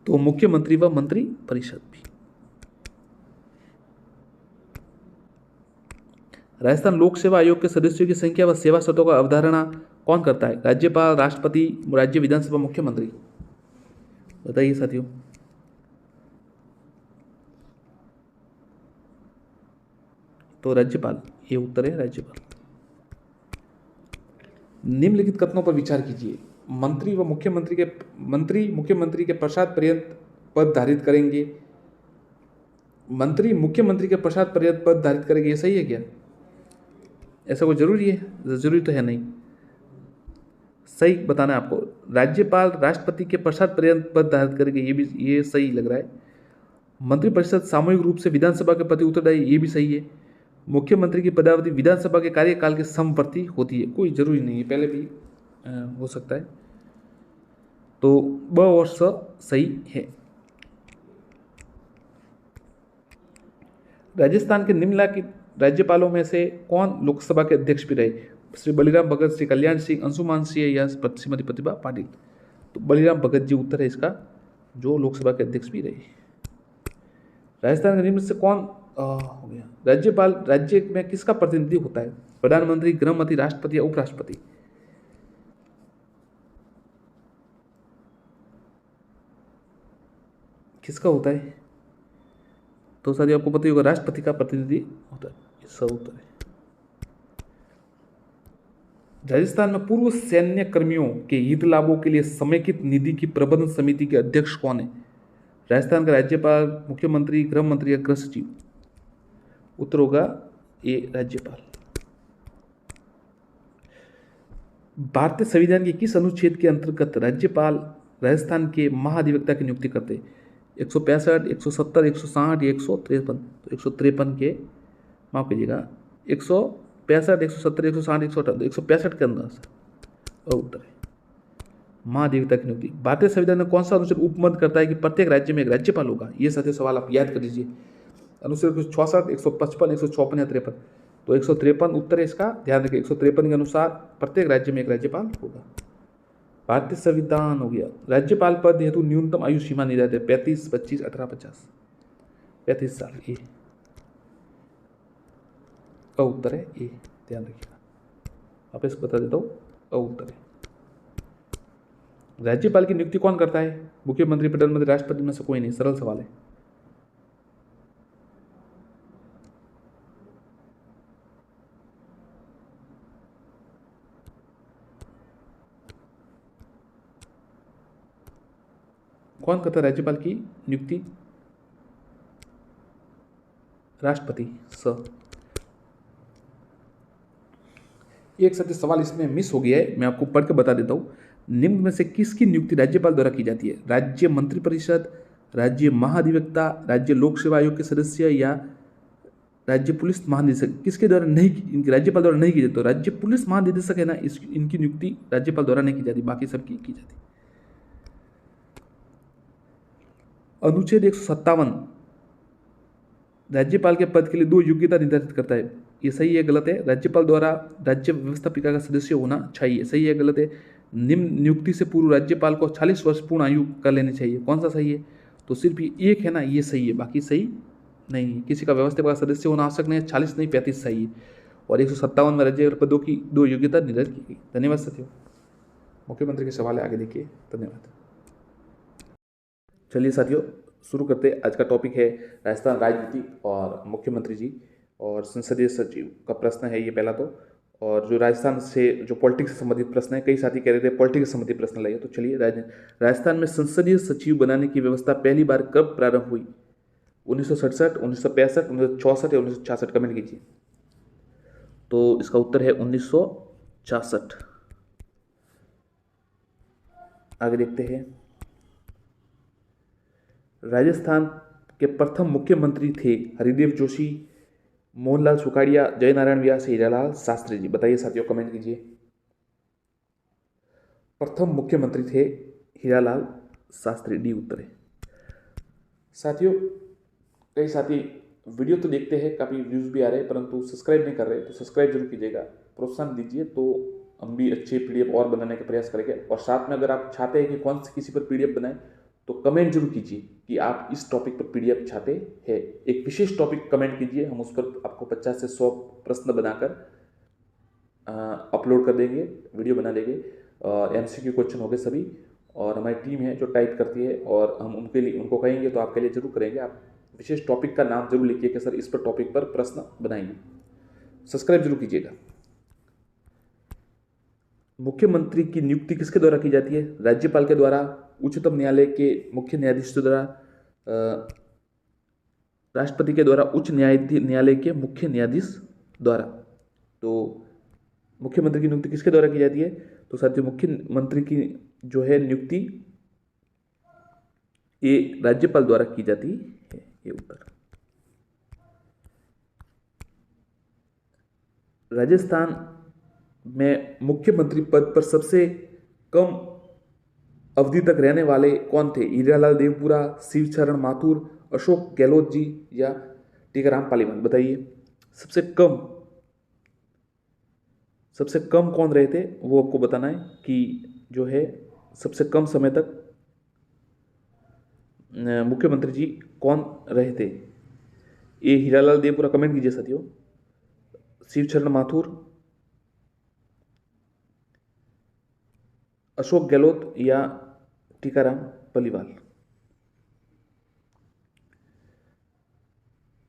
तो मुख्यमंत्री व मंत्रिपरिषद भी। राजस्थान लोक सेवा आयोग के सदस्यों की संख्या व सेवा शर्तों का अवधारणा कौन करता है? राज्यपाल, राष्ट्रपति, राज्य विधानसभा, मुख्यमंत्री? बताइए साथियों। तो राज्यपाल, ये उत्तर है राज्यपाल। निम्नलिखित कथनों पर विचार कीजिए। मंत्री मुख्यमंत्री के पश्चात पर्यंत पद धारित करेंगे। मंत्री मुख्यमंत्री के पश्चात पर्यंत पद धारित करेंगे, ये सही है क्या? ऐसा कोई जरूरी है? जरूरी तो है नहीं, सही बताना है आपको। राज्यपाल राष्ट्रपति के पश्चात पर्यंत पद धारित करेंगे, ये सही लग रहा है। मंत्रिपरिषद सामूहिक रूप से विधानसभा के प्रति उत्तरदायी, ये भी सही है। मुख्यमंत्री की पदावधि विधानसभा के कार्यकाल के समवर्ती होती है, कोई जरूरी नहीं है, पहले भी हो सकता है। तो ब और स सही है। राजस्थान के निम्नलिखित राज्यपालों में से कौन लोकसभा के अध्यक्ष भी रहे? श्री बलिराम भगत, श्री कल्याण सिंह, अंशुमान सिंह या श्रीमती प्रतिभा पाटिल? तो बलिराम भगत जी उत्तर है इसका, जो लोकसभा के अध्यक्ष भी रहे। राजस्थान के निम्न से कौन हो गया? राज्यपाल राज्य में किसका प्रतिनिधि होता है? प्रधानमंत्री, गृहमंत्री, राष्ट्रपति या उपराष्ट्रपति? किसका होता है? तो साथियों आपको पता ही होगा, राष्ट्रपति का प्रतिनिधि होता है, इसका उत्तर है। राजस्थान में पूर्व सैन्य कर्मियों के हित लाभों के लिए समेकित निधि की प्रबंधन समिति के अध्यक्ष कौन है? राजस्थान का राज्यपाल, मुख्यमंत्री, गृह मंत्री या गृह सचिव? उत्तर होगा ए राज्यपाल। भारतीय संविधान के किस अनुच्छेद के अंतर्गत राज्यपाल राजस्थान के महाधिवक्ता की नियुक्ति करते हैं? 165, 170, 160 या 153? तो 153 के, माफ कीजिएगा, 165, 170, 160, 158, 165 के अंदर और उत्तर है महाधिवक्ता की नियुक्ति। भारतीय संविधान में कौन सा अनुच्छेद उपमत करता है कि प्रत्येक राज्य में एक राज्यपाल होगा? ये साथियों सवाल आप याद कर लीजिए। अनुच्छेद 166, 155, 154 या 53? तो 153 उत्तर है इसका, ध्यान रखिए। 153 के अनुसार प्रत्येक राज्य में एक राज्यपाल होगा। भारतीय संविधान हो गया। राज्यपाल पद हेतु न्यूनतम आयु सीमा निर्धारित है, 35, 25, 18, 50? 35 साल। ये उत्तर है, ये ध्यान रखिएगा। आप इसको बता देता हूँ, उत्तर है। राज्यपाल की नियुक्ति कौन करता है? मुख्यमंत्री, प्रधानमंत्री, राष्ट्रपति में से कोई नहीं। सरल सवाल है। कौन करता है राज्यपाल की नियुक्ति? राष्ट्रपति। एक सत्य सवाल इसमें मिस हो गया है, मैं आपको पढ़ के बता देता हूं। निम्न में से किसकी नियुक्ति राज्यपाल द्वारा की जाती है? राज्य मंत्रिपरिषद, राज्य महाधिवक्ता, राज्य लोक सेवा आयोग के सदस्य या राज्य पुलिस महानिदेशक? किसके द्वारा नहीं, इनकी राज्यपाल द्वारा नहीं की जाती। तो राज्य पुलिस महानिदेशक है ना, इनकी नियुक्ति राज्यपाल द्वारा नहीं की जाती, बाकी सबकी की जाती। अनुच्छेद 157 राज्यपाल के पद के लिए 2 योग्यता निर्धारित करता है। ये सही है गलत है? राज्यपाल द्वारा राज्य व्यवस्थापिका का सदस्य होना चाहिए। सही है गलत है? निम्न नियुक्ति से पूर्व राज्यपाल को 40 वर्ष पूर्ण आयु कर लेनी चाहिए। कौन सा सही है? तो सिर्फ ये एक है ना, ये सही है, बाकी सही नहीं है। किसी का व्यवस्थापिका का सदस्य होना आवश्यक नहीं है, 40 नहीं 35 सही है। और 157 में राज्य पदों की 2 योग्यता निर्धारित की गई। धन्यवाद साथियों। मुख्यमंत्री के सवाल है, आगे देखिए। धन्यवाद। चलिए साथियों, शुरू करते हैं। आज का टॉपिक है राजस्थान राजनीति और मुख्यमंत्री जी और संसदीय सचिव का प्रश्न है ये पहला तो। और जो राजस्थान से जो पॉलिटिक्स से संबंधित प्रश्न है, कई साथी कह रहे थे पॉलिटिक्स से संबंधित प्रश्न लाइए, तो चलिए। राजस्थान में संसदीय सचिव बनाने की व्यवस्था पहली बार कब प्रारंभ हुई? 1967, 1965, 1964 या 1966? कमेंट कीजिए। तो इसका उत्तर है 1966। आगे देखते हैं। राजस्थान के प्रथम मुख्यमंत्री थे हरिदेव जोशी, मोहनलाल सुखाड़िया, जयनारायण व्यास, हीरालाल शास्त्री जी? बताइए साथियों, कमेंट कीजिए। प्रथम मुख्यमंत्री थे हीरालाल शास्त्री, डी उत्तर है। साथियों, कई साथी वीडियो तो देखते हैं, काफ़ी व्यूज़ भी आ रहे हैं, परंतु सब्सक्राइब नहीं कर रहे, तो सब्सक्राइब जरूर कीजिएगा, प्रोत्साहन दीजिए, तो हम भी अच्छे पीडीएफ और बनाने का प्रयास करेंगे। और साथ में अगर आप चाहते हैं कि कौन सी किसी पर पीडीएफ बनाएं, तो कमेंट जरूर कीजिए कि आप इस टॉपिक पर पीडीएफ चाहते हैं। एक विशेष टॉपिक कमेंट कीजिए, हम उस पर आपको 50 से 100 प्रश्न बनाकर अपलोड कर देंगे, वीडियो बना देंगे। एमसीक्यू क्वेश्चन होंगे सभी, और हमारी टीम है जो टाइप करती है, और हम उनके लिए उनको कहेंगे तो आपके लिए जरूर करेंगे। आप विशेष टॉपिक का नाम जरूर लिखिए कि सर इस पर टॉपिक पर प्रश्न बनाइए। सब्सक्राइब जरूर कीजिएगा। मुख्यमंत्री की नियुक्ति किसके द्वारा की जाती है? राज्यपाल के द्वारा, उच्चतम न्यायालय के मुख्य न्यायाधीश के द्वारा, राष्ट्रपति के द्वारा, उच्च न्यायालय के मुख्य न्यायाधीश द्वारा। तो मुख्यमंत्री की नियुक्ति किसके द्वारा की जाती है? तो साथियों, मुख्यमंत्री की जो है नियुक्ति ये राज्यपाल द्वारा की जाती है, ये उत्तर। राजस्थान में मुख्यमंत्री पद पर सबसे कम अवधि तक रहने वाले कौन थे? हीरालाल देवपुरा, शिवचरण माथुर, अशोक गहलोत जी या टीकाराम पालीवाल? बताइए। सबसे कम कौन रहे थे, वो आपको बताना है कि जो है सबसे कम समय तक मुख्यमंत्री जी कौन रहे थे। ये हीरालाल देवपुरा? कमेंट कीजिए साथियों। शिवचरण माथुर, अशोक गहलोत या टीकाराम पालीवाल?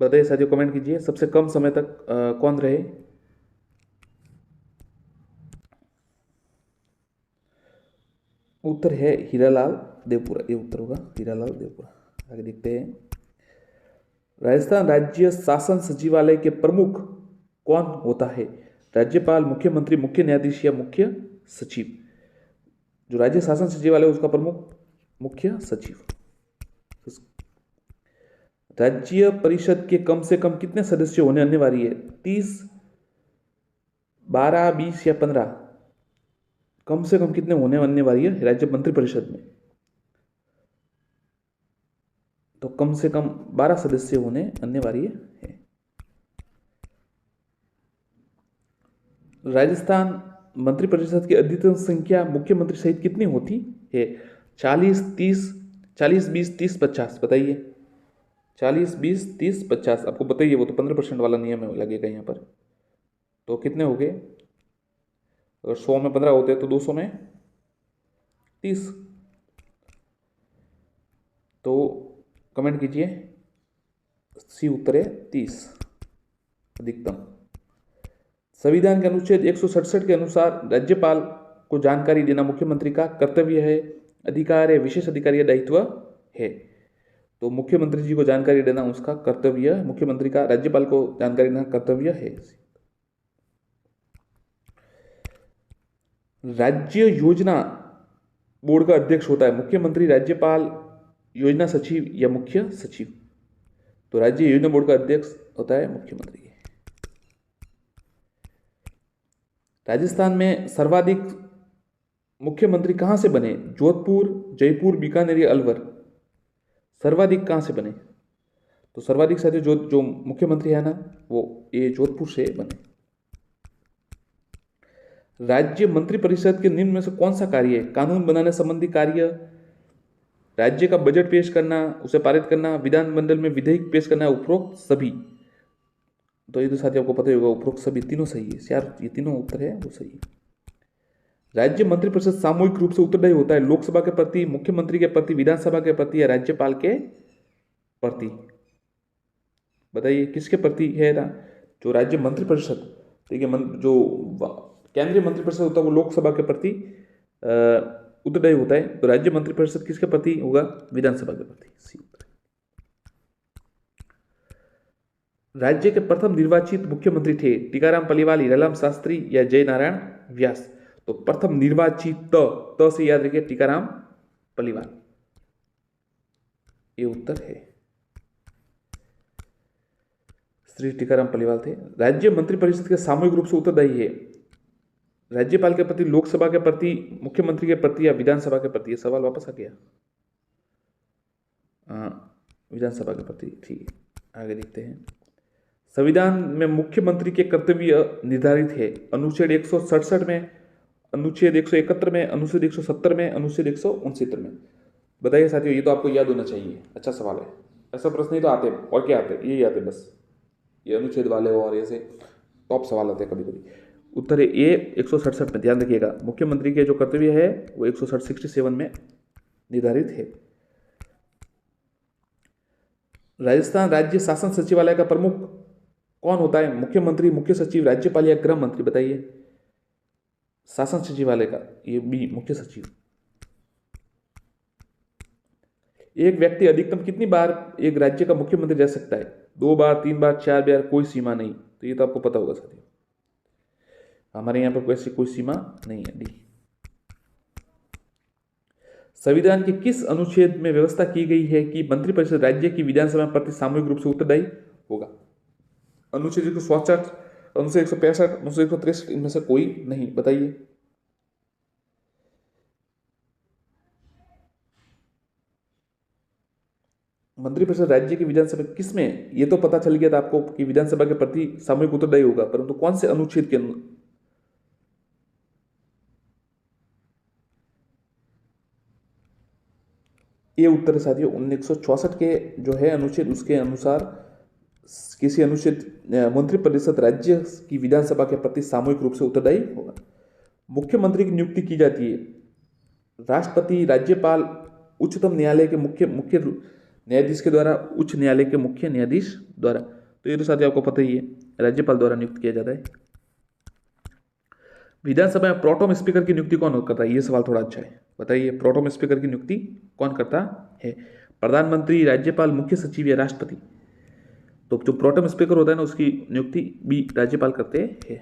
बताइए साथियों, कमेंट कीजिए। सबसे कम समय तक कौन रहे? उत्तर है हीरालाल देवपुरा, ये उत्तर होगा, हीरालाल देवपुरा। आगे देखते हैं। राजस्थान राज्य शासन सचिवालय के प्रमुख कौन होता है? राज्यपाल, मुख्यमंत्री, मुख्य न्यायाधीश या मुख्य सचिव? जो राज्य शासन सचिवालय उसका प्रमुख मुख्य सचिव। राज्य परिषद के कम से कम कितने सदस्य होने अनिवार्य है? 30, 12, 20 या 15? कम से कम कितने होने अनिवार्य है राज्य मंत्रिपरिषद में? तो कम से कम 12 सदस्य होने अनिवार्य है। राजस्थान मंत्रिपरिषद की अधिकतम संख्या मुख्यमंत्री सहित कितनी होती है? 40, 30, 40, 20, 30, 50? बताइए। 40, 20, 30, 50? आपको बताइए, वो तो 15% वाला नियम है, लगेगा यहाँ पर। तो कितने हो गए? अगर 100 में 15 होते हैं तो 200 में 30। तो कमेंट कीजिए, सी उत्तर है 30 अधिकतम। संविधान के अनुच्छेद 167 के अनुसार राज्यपाल को जानकारी देना मुख्यमंत्री का कर्तव्य है, अधिकार है, विशेष अधिकार या दायित्व है? तो मुख्यमंत्री जी को जानकारी देना उसका कर्तव्य, मुख्यमंत्री का राज्यपाल को जानकारी देना कर्तव्य है। राज्य योजना बोर्ड का अध्यक्ष होता है मुख्यमंत्री, राज्यपाल, योजना सचिव या मुख्य सचिव? तो राज्य योजना बोर्ड का अध्यक्ष होता है मुख्यमंत्री। राजस्थान में सर्वाधिक मुख्यमंत्री कहां से बने? जोधपुर, जयपुर, बीकानेर या अलवर? सर्वाधिक कहाँ से बने? तो सर्वाधिक साथियों जो मुख्यमंत्री है ना, वो ये जोधपुर से बने। राज्य मंत्रिपरिषद के निम्न में से कौन सा कार्य है? कानून बनाने संबंधी कार्य, राज्य का बजट पेश करना, उसे पारित करना, विधानमंडल में विधेयक पेश करना, उपरोक्त सभी। तो ये तो साथियों आपको पता ही होगा, उपरोक्त सभी तीनों सही है यार, ये तीनों उत्तर है वो सही है। राज्य मंत्रिपरिषद सामूहिक रूप से उत्तरदायी होता है लोकसभा के प्रति, मुख्यमंत्री के प्रति, विधानसभा के प्रति या राज्यपाल के प्रति? बताइए किसके प्रति है ना? जो राज्य मंत्रिपरिषद, ठीक है, जो केंद्रीय मंत्रिपरिषद होता है वो लोकसभा के प्रति उत्तरदायी होता है। तो राज्य मंत्रिपरिषद किसके प्रति होगा? विधानसभा के प्रति। सी उत्तर। राज्य के प्रथम निर्वाचित मुख्यमंत्री थे टीकाराम पलीवाल, हीरालाल शास्त्री या जय नारायण व्यास? तो प्रथम निर्वाचित त से याद रखिए, टीकाराम पलीवाल, ये उत्तर है। श्री टीकाराम पलीवाल थे। राज्य मंत्रिपरिषद के सामूहिक रूप से उत्तरदायी है राज्यपाल के प्रति, लोकसभा के प्रति, मुख्यमंत्री के प्रति या विधानसभा के प्रति? ये सवाल वापस आ गया। विधानसभा के प्रति, ठीक है। आगे देखते हैं। संविधान में मुख्यमंत्री के कर्तव्य निर्धारित है अनुच्छेद 167 में, अनुच्छेद 171 में, अनुच्छेद 170 में, अनुच्छेद 169 में? बताइए साथियों, ये तो आपको याद होना चाहिए। अच्छा सवाल है, ऐसा प्रश्न ही तो आते हैं, और क्या आते हैं? यही आते हैं बस, ये अनुच्छेद वाले और ऐसे टॉप सवाल आते हैं कभी कभी। उत्तर है ए 167 में। ध्यान रखिएगा, मुख्यमंत्री के जो कर्तव्य है वो 167 में निर्धारित है। राजस्थान राज्य शासन सचिवालय का प्रमुख कौन होता है? मुख्यमंत्री, मुख्य सचिव, राज्यपाल या गृह मंत्री? बताइए। शासन सचिवालय का ये बी, मुख्य सचिव। एक व्यक्ति अधिकतम कितनी बार एक राज्य का मुख्यमंत्री रह सकता है? 2 बार, 3 बार, 4 बार, कोई सीमा नहीं? तो ये तो आपको पता होगा साथियों, हमारे यहां पर वैसे कोई सीमा नहीं है। डी। संविधान के किस अनुच्छेद में व्यवस्था की गई है कि मंत्रिपरिषद राज्य की विधानसभा प्रति सामूहिक रूप से उत्तरदायी होगा? अनुच्छेद 167, अनुच्छेद 165, अनुच्छेद 163, इनमें से कोई नहीं? बताइए। मंत्रिपरिषद राज्य की विधानसभा किसमें? ये तो पता चल गया था आपको कि विधानसभा के प्रति सामूहिक उत्तरदायी होगा, परंतु कौन से अनुच्छेद के? ये उत्तर साथियों 1964 के जो है अनुच्छेद, उसके अनुसार किसी अनुच्छेद मंत्रिपरिषद राज्य की विधानसभा के प्रति सामूहिक रूप से उत्तरदायी होगा। मुख्यमंत्री की नियुक्ति की जाती है राष्ट्रपति, राज्यपाल, उच्चतम न्यायालय के मुख्य न्यायाधीश के द्वारा, उच्च न्यायालय के मुख्य न्यायाधीश द्वारा? तो ये तो साथियों आपको पता ही है, राज्यपाल द्वारा नियुक्त किया जाता है। विधानसभा में प्रोटेम स्पीकर की नियुक्ति कौन करता है? ये सवाल थोड़ा अच्छा है, बताइए। प्रोटेम स्पीकर की नियुक्ति कौन करता है? प्रधानमंत्री, राज्यपाल, मुख्य सचिव या राष्ट्रपति? तो जो प्रोटेम स्पीकर होता है ना, उसकी नियुक्ति बी, राज्यपाल करते हैं।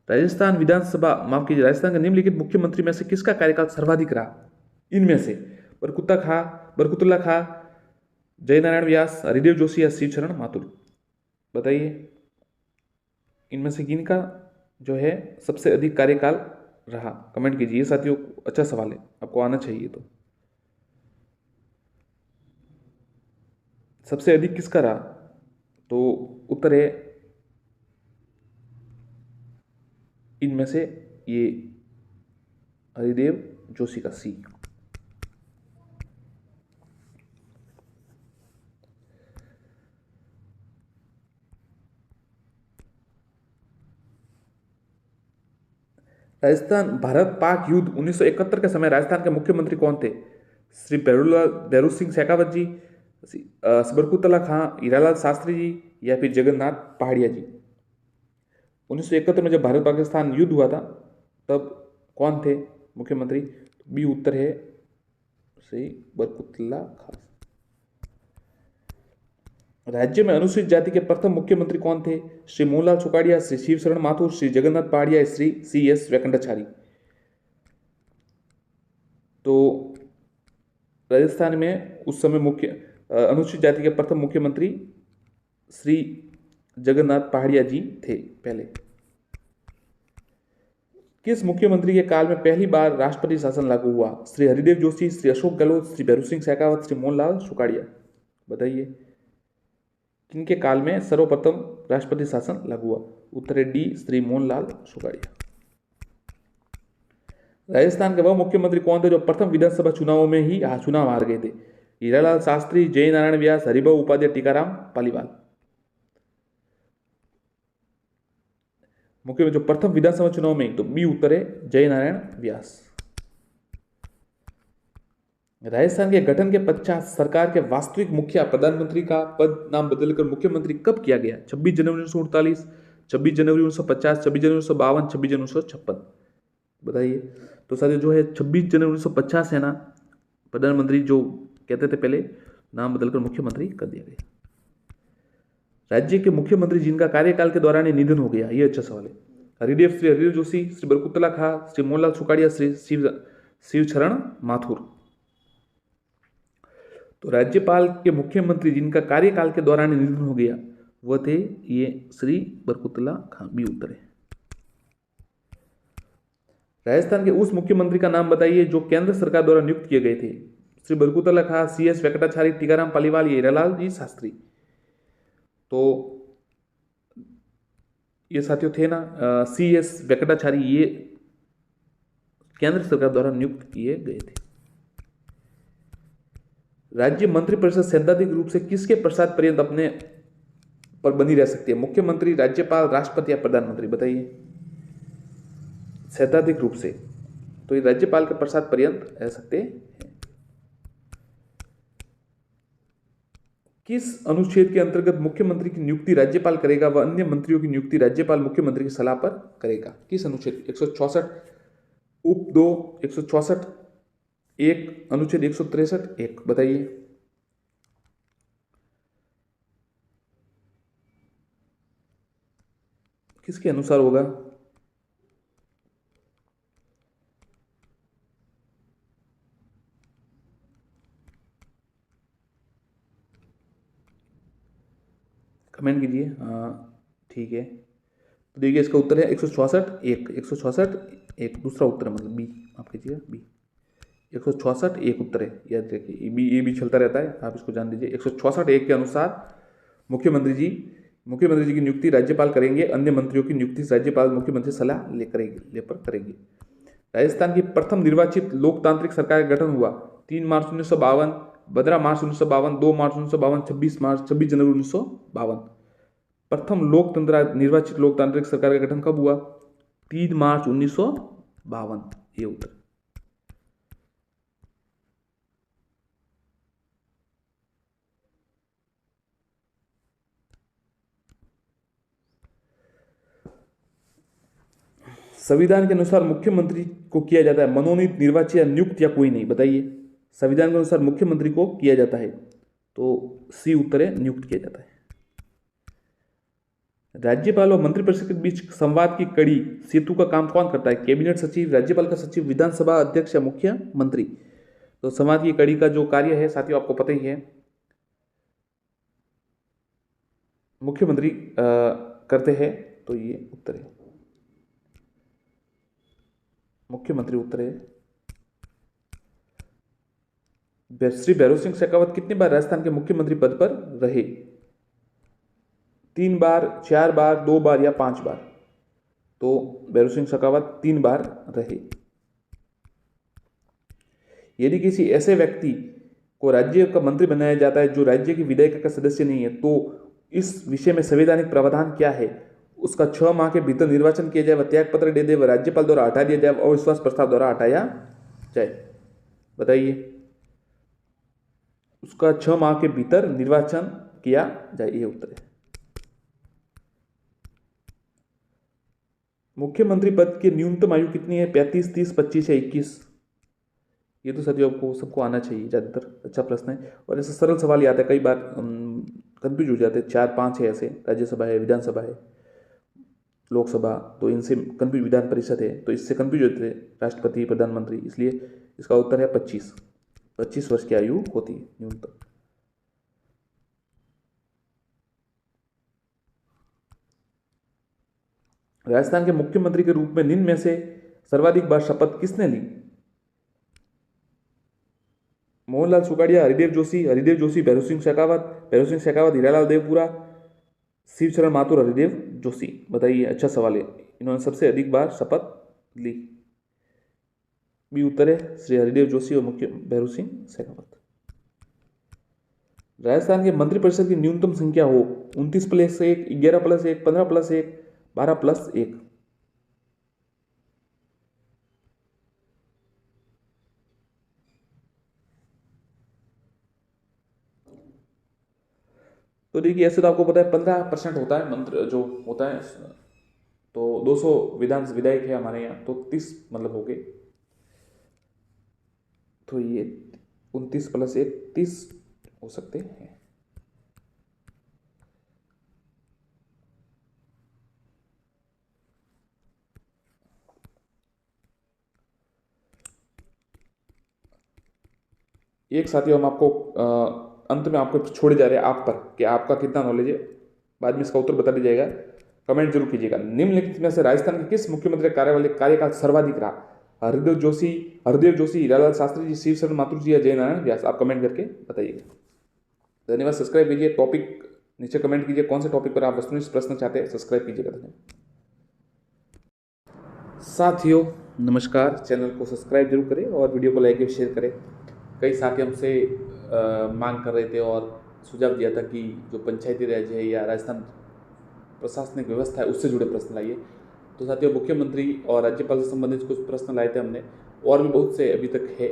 राजस्थान विधानसभा, माफ कीजिए, राजस्थान के निम्नलिखित मुख्यमंत्री में से किसका कार्यकाल सर्वाधिक रहा? इनमें से बरकुतुल्ला खां, जयनारायण व्यास, हरिदेव जोशी या शिवशरण माथुर? बताइए, इनमें से किनका जो है सबसे अधिक कार्यकाल रहा? कमेंट कीजिए साथियों, अच्छा सवाल है, आपको आना चाहिए। तो सबसे अधिक किसका रहा? तो उत्तर है इनमें से ये हरिदेव जोशी का, सी। राजस्थान भारत पाक युद्ध 1971 के समय राजस्थान के मुख्यमंत्री कौन थे? श्री भैरू सिंह शेखावत जी, बरकुतुल्ला खां, हीरालाल शास्त्री जी या फिर जगन्नाथ पहाड़िया जी? 1971 में जब भारत पाकिस्तान युद्ध हुआ था तब कौन थे मुख्यमंत्री? बी उत्तर है श्री बरकुतुल्ला खां। राज्य में अनुसूचित जाति के प्रथम मुख्यमंत्री कौन थे? श्री मोहनलाल सुखाड़िया, श्री शिवशरण माथुर, श्री जगन्नाथ पहाड़िया, श्री CS वेंकटाचारी? तो राजस्थान में उस समय मुख्य अनुसूचित जाति के प्रथम मुख्यमंत्री श्री जगन्नाथ पहाड़िया जी थे पहले। किस मुख्यमंत्री के काल में पहली बार राष्ट्रपति शासन लागू हुआ? श्री हरिदेव जोशी, श्री अशोक गहलोत, श्री भैरू सिंह शेखावत, श्री मोहनलाल सुखाड़िया। बताइए किनके काल में सर्वप्रथम राष्ट्रपति शासन लागू हुआ? उत्तर है डी, श्री मोहनलाल सुखाड़िया। राजस्थान के वह मुख्यमंत्री कौन थे जो प्रथम विधानसभा चुनावों में ही चुनाव हार गए थे? हीरालाल शास्त्री, जय नारायण व्यास, हरिभाऊ उपाध्याय, टीकाराम पालीवाल। मुख्य जो प्रथम विधानसभा चुनाव में, तो बी उत्तर है जय नारायण व्यास। राजस्थान के गठन के पश्चात सरकार के वास्तविक मुखिया प्रधानमंत्री का पद नाम बदलकर मुख्यमंत्री कब किया गया? 26 जनवरी 1948, 26 जनवरी 1950, 26 जनवरी 1952, 26 जनवरी 1956। बताइए। तो साथियों जो है 26 जनवरी 1950 है ना, प्रधानमंत्री जो कहते थे पहले, नाम बदलकर मुख्यमंत्री कर दिया गया। राज्य के मुख्यमंत्री जिनका कार्यकाल के दौरान निधन हो गया, ये अच्छा सवाल है। हरिदेव, श्री हरिदेव जोशी, श्री बरकुतला खा, श्री मोहनलाल सुखाड़िया, श्री शिवचरण माथुर। तो राज्यपाल के मुख्यमंत्री जिनका कार्यकाल के दौरान निधन हो गया वह थे ये श्री बरकुतला खां, बी उत्तर है। राजस्थान के उस मुख्यमंत्री का नाम बताइए जो केंद्र सरकार द्वारा नियुक्त किए गए थे? श्री बरकुतला खां, CS वेंकटाचारी, टीकाराम पालीवाल, ये हीरालाल जी शास्त्री। तो ये साथियों थे ना CS वेंकटाचारी, ये केंद्र सरकार द्वारा नियुक्त किए गए थे। राज्य मंत्रिपरिषद सैद्धांतिक रूप से किसके प्रसाद पर्यंत अपने पर बनी रह सकती है? मुख्यमंत्री, राज्यपाल, राष्ट्रपति या प्रधानमंत्री? बताइए। सैद्धांतिक रूप से तो ये राज्यपाल के प्रसाद पर्यंत रह सकते हैं। किस अनुच्छेद के अंतर्गत मुख्यमंत्री की नियुक्ति राज्यपाल करेगा व अन्य मंत्रियों की नियुक्ति राज्यपाल मुख्यमंत्री की सलाह पर करेगा? किस अनुच्छेद? 164 उप 2, 164 1, अनुच्छेद 163 1। बताइए। किसके अनुसार होगा? कमेंट कीजिए। हाँ ठीक है। तो देखिए इसका उत्तर है 164 1, 164 1 दूसरा उत्तर है, मतलब बी, आप कीजिएगा बी। 164 1 उत्तर है, याद रखिए। ये भी चलता रहता है, आप इसको जान लीजिए। 164 1 के अनुसार मुख्यमंत्री जी की नियुक्ति राज्यपाल करेंगे, अन्य मंत्रियों की नियुक्ति राज्यपाल मुख्यमंत्री सलाह लेकर करेंगे। राजस्थान की प्रथम निर्वाचित लोकतांत्रिक सरकार का गठन हुआ 3 मार्च 1952, 15 मार्च 1952, 2 मार्च 1952, 26 जनवरी 1952। प्रथम निर्वाचित लोकतांत्रिक सरकार का गठन कब हुआ? 3 मार्च 1952, ये उत्तर। संविधान के अनुसार मुख्यमंत्री को किया जाता है मनोनीत, निर्वाचित या नियुक्त या कोई नहीं? बताइए। संविधान के अनुसार मुख्यमंत्री को किया जाता है, तो सी उत्तर है, नियुक्त किया जाता है। राज्यपाल और मंत्रिपरिषद के बीच संवाद की कड़ी सेतु का काम कौन करता है? कैबिनेट सचिव, राज्यपाल का सचिव, विधानसभा अध्यक्ष या मुख्यमंत्री? तो संवाद की कड़ी का जो कार्य है साथियों आपको पता ही है, मुख्यमंत्री करते हैं, तो ये उत्तर है, मुख्यमंत्री उत्तर है। श्री भैरू सिंह शेखावत कितनी बार राजस्थान के मुख्यमंत्री पद पर रहे? 3 बार, 4 बार, 2 बार या 5 बार? तो भैरू सिंह शेखावत 3 बार रहे। यदि किसी ऐसे व्यक्ति को राज्य का मंत्री बनाया जाता है जो राज्य की विधायिका का सदस्य नहीं है, तो इस विषय में संवैधानिक प्रावधान क्या है? उसका 6 माह के भीतर निर्वाचन किया जाए, वह त्याग पत्र दे दे, वह राज्यपाल द्वारा हटा दिया जाए, अविश्वास प्रस्ताव द्वारा हटाया जाए? बताइए। उसका 6 माह के भीतर निर्वाचन किया जाए, ये उत्तर है। मुख्यमंत्री पद की न्यूनतम आयु कितनी है? 35, 30, 25 या 21? ये तो साथियों आपको सबको आना चाहिए ज़्यादातर, अच्छा प्रश्न है। और ऐसे सरल सवाल ही आता है, कई बार कंफ्यूज हो जाते हैं। 4 5 है ऐसे, राज्यसभा है, विधानसभा है, लोकसभा, तो इनसे कंफ्यूज, विधान परिषद है तो इससे कंफ्यूज होते हैं, राष्ट्रपति, प्रधानमंत्री, इसलिए इसका उत्तर है 25 वर्ष की आयु होती है न्यूनतम। राजस्थान के मुख्यमंत्री के रूप में निम्न में से सर्वाधिक बार शपथ किसने ली? मोहनलाल सुगाड़िया, हरिदेव जोशी, भैरव सिंह शेखावत, हीरालाल देवपुरा, शिवचरण माथुर, हरिदेव जोशी। बताइए, अच्छा सवाल है। इन्होंने सबसे अधिक बार शपथ ली। बी उत्तर है श्री हरिदेव जोशी और मुख्य भैरव सिंह शेखावत। राजस्थान के मंत्रिपरिषद की न्यूनतम संख्या हो 29+1, 11+1, 15+1, 12+1। तो देखिए, ऐसे तो आपको पता है 15% होता है मंत्र जो होता है, तो 200 विधायक है हमारे यहाँ, तो 30 मतलब हो गए, तो ये 29+1 30 हो सकते हैं। एक साथियों, हम आपको अंत में आपको छोड़े जा रहे हैं आप पर कि आपका कितना नॉलेज है। बाद में इसका उत्तर बता दिया जाएगा, कमेंट जरूर कीजिएगा। निम्नलिखित में से राजस्थान के किस मुख्यमंत्री कार्यकाल सर्वाधिक रहा? हरदेव जोशी, हीरालाल शास्त्री जी, शिवशरण माथुर जी या जयनारायण व्यास? आप कमेंट करके बताइएगा। धन्यवाद। सब्सक्राइब कीजिए, टॉपिक नीचे कमेंट कीजिए, कौन से टॉपिक पर आप वस्तुनिष्ठ प्रश्न चाहते हैं, सब्सक्राइब कीजिएगा। धन्यवाद साथियों, नमस्कार। चैनल को सब्सक्राइब जरूर करें और वीडियो को लाइक और शेयर करें। कई साथी हमसे मांग कर रहे थे और सुझाव दिया था कि जो पंचायती राज है या राजस्थान प्रशासनिक व्यवस्था है उससे जुड़े प्रश्न लाइए। तो साथियों, मुख्यमंत्री और राज्यपाल से संबंधित कुछ प्रश्न लाए थे हमने, और भी बहुत से अभी तक है,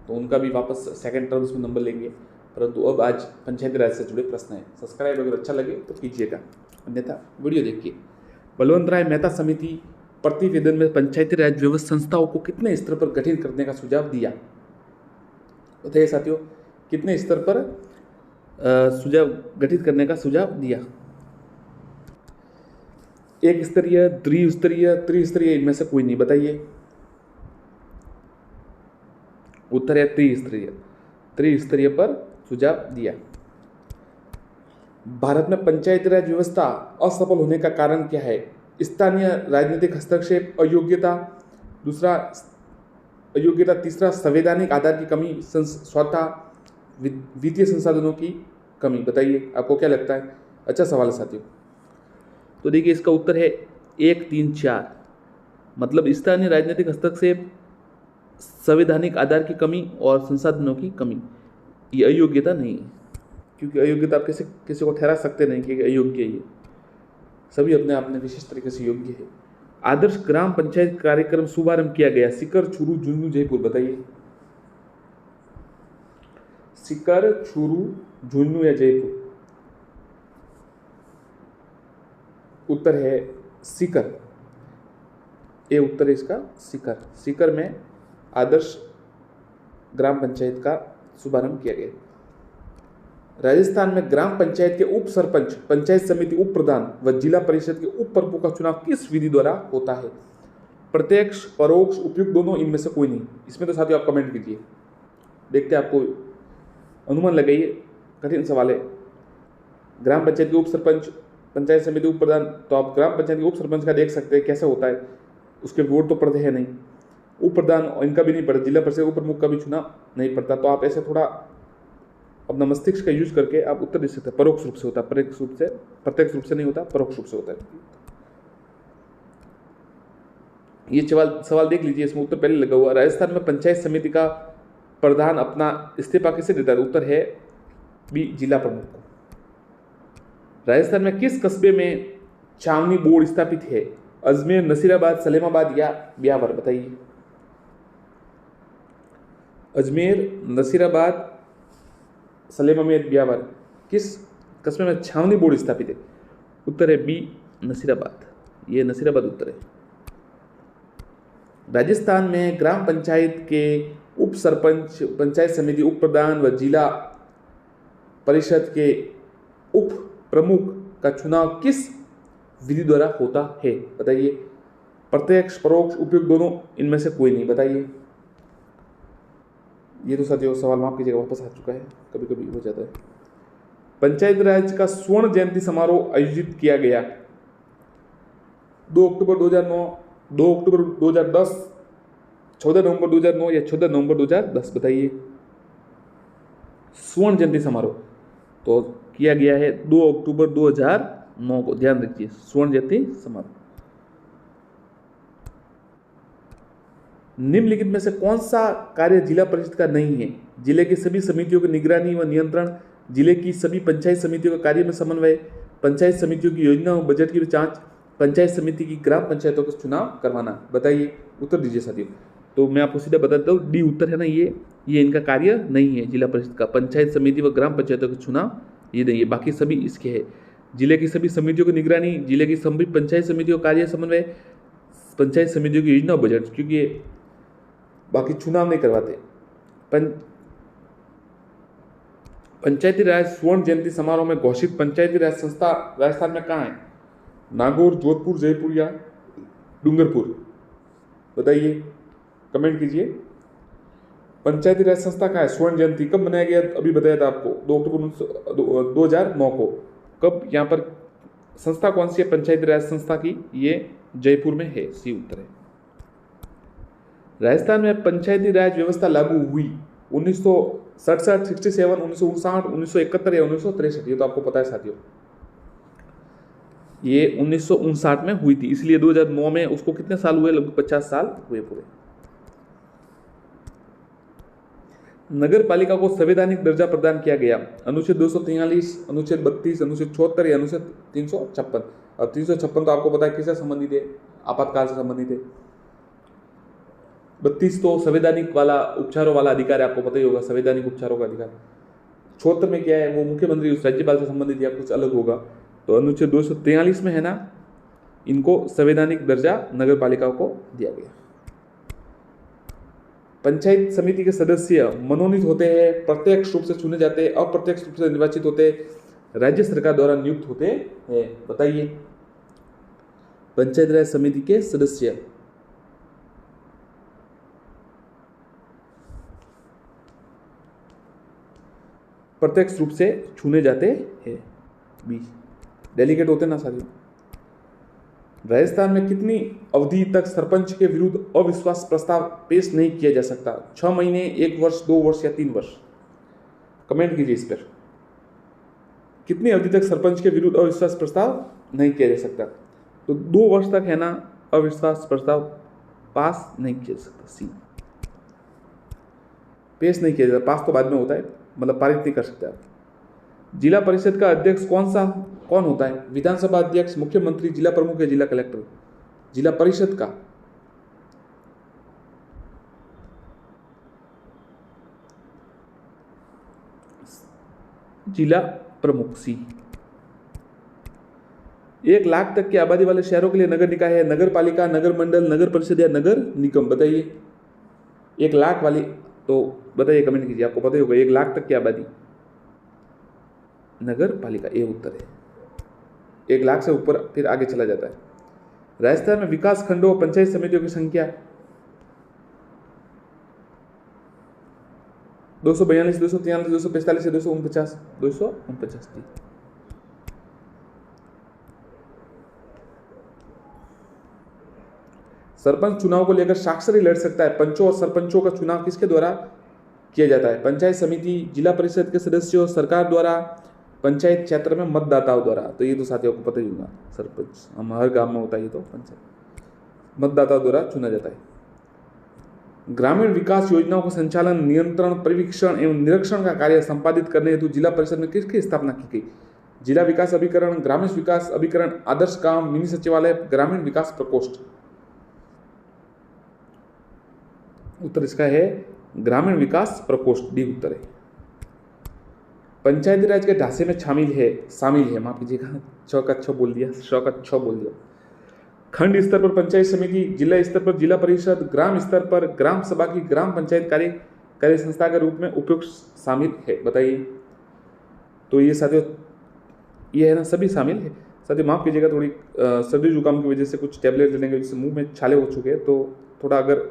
तो उनका भी वापस सेकंड टर्म्स में नंबर लेंगे। परंतु अब आज पंचायती राज से जुड़े प्रश्न हैं। सब्सक्राइब अगर अच्छा लगे तो कीजिएगा, अन्यथा वीडियो देखिए। बलवंत राय मेहता समिति प्रतिवेदन में पंचायती राज व्यवस्था संस्थाओं को कितने स्तर पर गठित करने का सुझाव दिया? बताइए साथियों, कितने स्तर पर सुझाव गठित करने का सुझाव दिया? एक स्तरीय, द्विस्तरीय, त्रिस्तरीय, इनमें से कोई नहीं। बताइए, उत्तर है त्रिस्तरीय। त्रिस्तरीय पर सुझाव दिया। भारत में पंचायती राज व्यवस्था असफल होने का कारण क्या है? स्थानीय राजनीतिक हस्तक्षेप, अयोग्यता, दूसरा अयोग्यता, तीसरा संवैधानिक आधार की कमी, चौथा वित्तीय संसाधनों की कमी। बताइए, आपको क्या लगता है? अच्छा सवाल है साथियों। तो देखिए, इसका उत्तर है 1, 3, 4। मतलब स्थानीय राजनीतिक हस्तक्षेप, संवैधानिक आधार की कमी और संसाधनों की कमी। ये अयोग्यता नहीं है, क्योंकि अयोग्यता आप किसी को ठहरा सकते नहीं कि अयोग्य है। सभी अपने आप में विशेष तरीके से योग्य है। आदर्श ग्राम पंचायत कार्यक्रम शुभारंभ किया गया सीकर, चूरू, झुंझुनू, जयपुर। बताइए, सीकर, चूरू, झुंझुनू या जयपुर? उत्तर है सीकर। ये उत्तर है इसका, सीकर। सीकर में आदर्श ग्राम पंचायत का शुभारंभ किया गया। राजस्थान में ग्राम पंचायत के उप सरपंच, पंचायत समिति उप प्रधान व जिला परिषद के उप प्रमुख का चुनाव किस विधि द्वारा होता है? प्रत्यक्ष, परोक्ष, उपयुक्त, दोनों, इनमें से कोई नहीं। इसमें तो साथियों आप कमेंट कीजिए, देखते हैं आपको अनुमान लगाइए। कठिन सवाल है। ग्राम पंचायत के उप सरपंच, पंचायत समिति उप प्रधान, तो आप ग्राम पंचायत के उप सरपंच का देख सकते हैं कैसे होता है। उसके वोट तो पड़ते हैं नहीं। उप प्रधान इनका भी नहीं पड़ता, जिला परिषद उप प्रमुख का भी चुनाव नहीं पड़ता। तो आप ऐसे थोड़ा अपना मस्तिष्क का यूज करके आप उत्तर दे सकते हैं। परोक्ष रूप से होता है, प्रत्यक्ष रूप से नहीं होता, परोक्ष रूप से होता है। ये सवाल देख लीजिए, इसमें उत्तर पहले लगा हुआ। राजस्थान में पंचायत समिति का प्रधान अपना इस्तीफा किसे देता है? उत्तर है बी, जिला प्रमुख को। राजस्थान में किस कस्बे में छावनी बोर्ड स्थापित है? अजमेर, नसीराबाद, सलेमाबाद या ब्यावर? बताइए, अजमेर, नसीराबाद, सलेमाबाद, ब्यावर, किस कस्बे में छावनी बोर्ड स्थापित है? उत्तर है बी, नसीराबाद। ये नसीराबाद उत्तर है। राजस्थान में ग्राम पंचायत के उप सरपंच, पंचायत समिति उप प्रधान व जिला परिषद के उप प्रमुख का चुनाव किस विधि द्वारा होता है? बताइए, प्रत्यक्ष, परोक्ष, उपयुक्त, दोनों, इनमें से कोई नहीं। बताइए। ये तो साथियों सवाल माफ कीजिएगा वापस आ चुका है, कभी कभी हो जाता है। पंचायत राज का स्वर्ण जयंती समारोह आयोजित किया गया 2 अक्टूबर 2009, 2 अक्टूबर 2010, 14 नवंबर 2009 या 14 नवंबर 2010, बताइए। स्वर्ण जयंती समारोह तो किया गया है 2 अक्टूबर 2009 को, ध्यान रखिए, स्वर्ण जयंती समारोह। निम्नलिखित में से कौन सा कार्य जिला परिषद का नहीं है? जिले की सभी समितियों की निगरानी व नियंत्रण, जिले की सभी पंचायत समितियों का कार्य में समन्वय, पंचायत समितियों की योजना व बजट की जांच, पंचायत समिति की ग्राम पंचायतों का चुनाव करवाना। बताइए, उत्तर दीजिए साथियों। तो मैं आपको सीधा बता देता हूँ, डी उत्तर है ना, ये इनका कार्य नहीं है जिला परिषद का। पंचायत समिति व ग्राम पंचायतों का चुनाव ये नहीं है, बाकी सभी इसके है। जिले की सभी समितियों की निगरानी, जिले की सभी पंचायत समितियों का कार्य समन्वय, पंचायत समितियों की योजना और बजट, क्योंकि ये बाकी चुनाव नहीं करवाते। पंचायती राज स्वर्ण जयंती समारोह में घोषित पंचायती राज संस्था राजस्थान में कहाँ है? नागौर, जोधपुर, जयपुर या डूंगरपुर? बताइए, कमेंट कीजिए। पंचायती राज संस्था कहाँ है? स्वर्ण जयंती कब मनाया गया? अभी बताया था आपको, 2 अक्टूबर 2009 को। कब? यहाँ पर संस्था कौन सी है पंचायती राज संस्था की? ये जयपुर में है, सी उत्तर है। राजस्थान में पंचायती राज व्यवस्था लागू हुई 1967, 67, 1959, 1971 या 1963? ये तो आपको पता है साथियों, ये 1959 में हुई थी, इसलिए 2009 में उसको कितने साल हुए? लगभग 50 साल हुए पूरे। नगर पालिका को संवैधानिक दर्जा प्रदान किया गया, अनुच्छेद 243, अनुच्छेद 32, अनुच्छेद 74 या अनुच्छेद 356? अब 356 तो आपको पता है किससे संबंधित है? आपातकाल से संबंधित है। 32 तो संवैधानिक वाला उपचारों वाला अधिकार है, आपको पता ही होगा, संवैधानिक उपचारों का अधिकार। 74 में क्या है? वो मुख्यमंत्री उस राज्यपाल से संबंधित या कुछ अलग होगा। तो अनुच्छेद 243 में है ना, इनको संवैधानिक दर्जा नगर पालिका को दिया गया। पंचायत समिति के सदस्य मनोनीत होते हैं, प्रत्यक्ष रूप से चुने जाते हैं, अप्रत्यक्ष रूप से निर्वाचित होते हैं, राज्य सरकार द्वारा नियुक्त होते हैं? बताइए, पंचायत राज समिति के सदस्य प्रत्यक्ष रूप से चुने जाते हैं, बी। डेलीगेट होते ना साथियों। राजस्थान में कितनी अवधि तक सरपंच के विरुद्ध अविश्वास प्रस्ताव पेश नहीं किया जा सकता? 6 महीने, 1 वर्ष, 2 वर्ष या 3 वर्ष? कमेंट कीजिए इस पर। कितनी अवधि तक सरपंच के विरुद्ध अविश्वास प्रस्ताव नहीं किया जा सकता? तो 2 वर्ष तक है ना, अविश्वास प्रस्ताव पास नहीं किया जा सकता, सी। पेश नहीं किया जाता, पास तो बाद में होता है, मतलब पारित नहीं कर सकते आप। जिला परिषद का अध्यक्ष कौन होता है? विधानसभा अध्यक्ष, मुख्यमंत्री, जिला प्रमुख या जिला कलेक्टर? जिला परिषद का जिला प्रमुख, सी। 1 लाख तक की आबादी वाले शहरों के लिए नगर निकाय है, नगर पालिका, नगर मंडल, नगर परिषद या नगर निगम? बताइए, 1 लाख वाली तो बताइए, कमेंट कीजिए, आपको पता ही होगा। 1 लाख तक की आबादी नगर पालिका, ये उत्तर है। 1 लाख से ऊपर फिर आगे चला जाता है। राजस्थान में विकास खंडों और पंचायत समितियों की संख्या 242, 243, 245 या 249? 249 थी। सरपंच चुनाव को लेकर साक्षरी लड़ सकता है। पंचों और सरपंचों का चुनाव किसके द्वारा किया जाता है? पंचायत समिति, जिला परिषद के सदस्यों, सरकार द्वारा, पंचायत क्षेत्र में मतदाताओं द्वारा? तो ये तो साथियों को पता ही होगा, सरपंच हम हर गांव में होता है, ये तो पंचायत मतदाताओं द्वारा चुना जाता है। ग्रामीण विकास योजनाओं का संचालन, नियंत्रण, परीक्षण एवं निरीक्षण का कार्य संपादित करने हेतु जिला परिषद में किसकी स्थापना की गई? जिला विकास अभिकरण, ग्रामीण विकास अभिकरण, आदर्श गांव, मिनी सचिवालय, ग्रामीण विकास प्रकोष्ठ? उत्तर इसका है ग्रामीण विकास प्रकोष्ठ, डी उत्तर है। पंचायती राज के ढांचे में शामिल है, माफ कीजिएगा, छ का छ बोल दिया। खंड स्तर पर पंचायत समिति, जिला स्तर पर जिला परिषद, ग्राम स्तर पर ग्राम सभा की ग्राम पंचायत कार्य संस्था के रूप में उपयुक्त शामिल है? बताइए। तो ये साथियों, ये है ना, सभी शामिल है। साथियों माफ कीजिएगा, थोड़ी सर्दी जुकाम की वजह से कुछ टैबलेट लेने की वजह से मुंह में छाले हो चुके हैं, तो थोड़ा अगर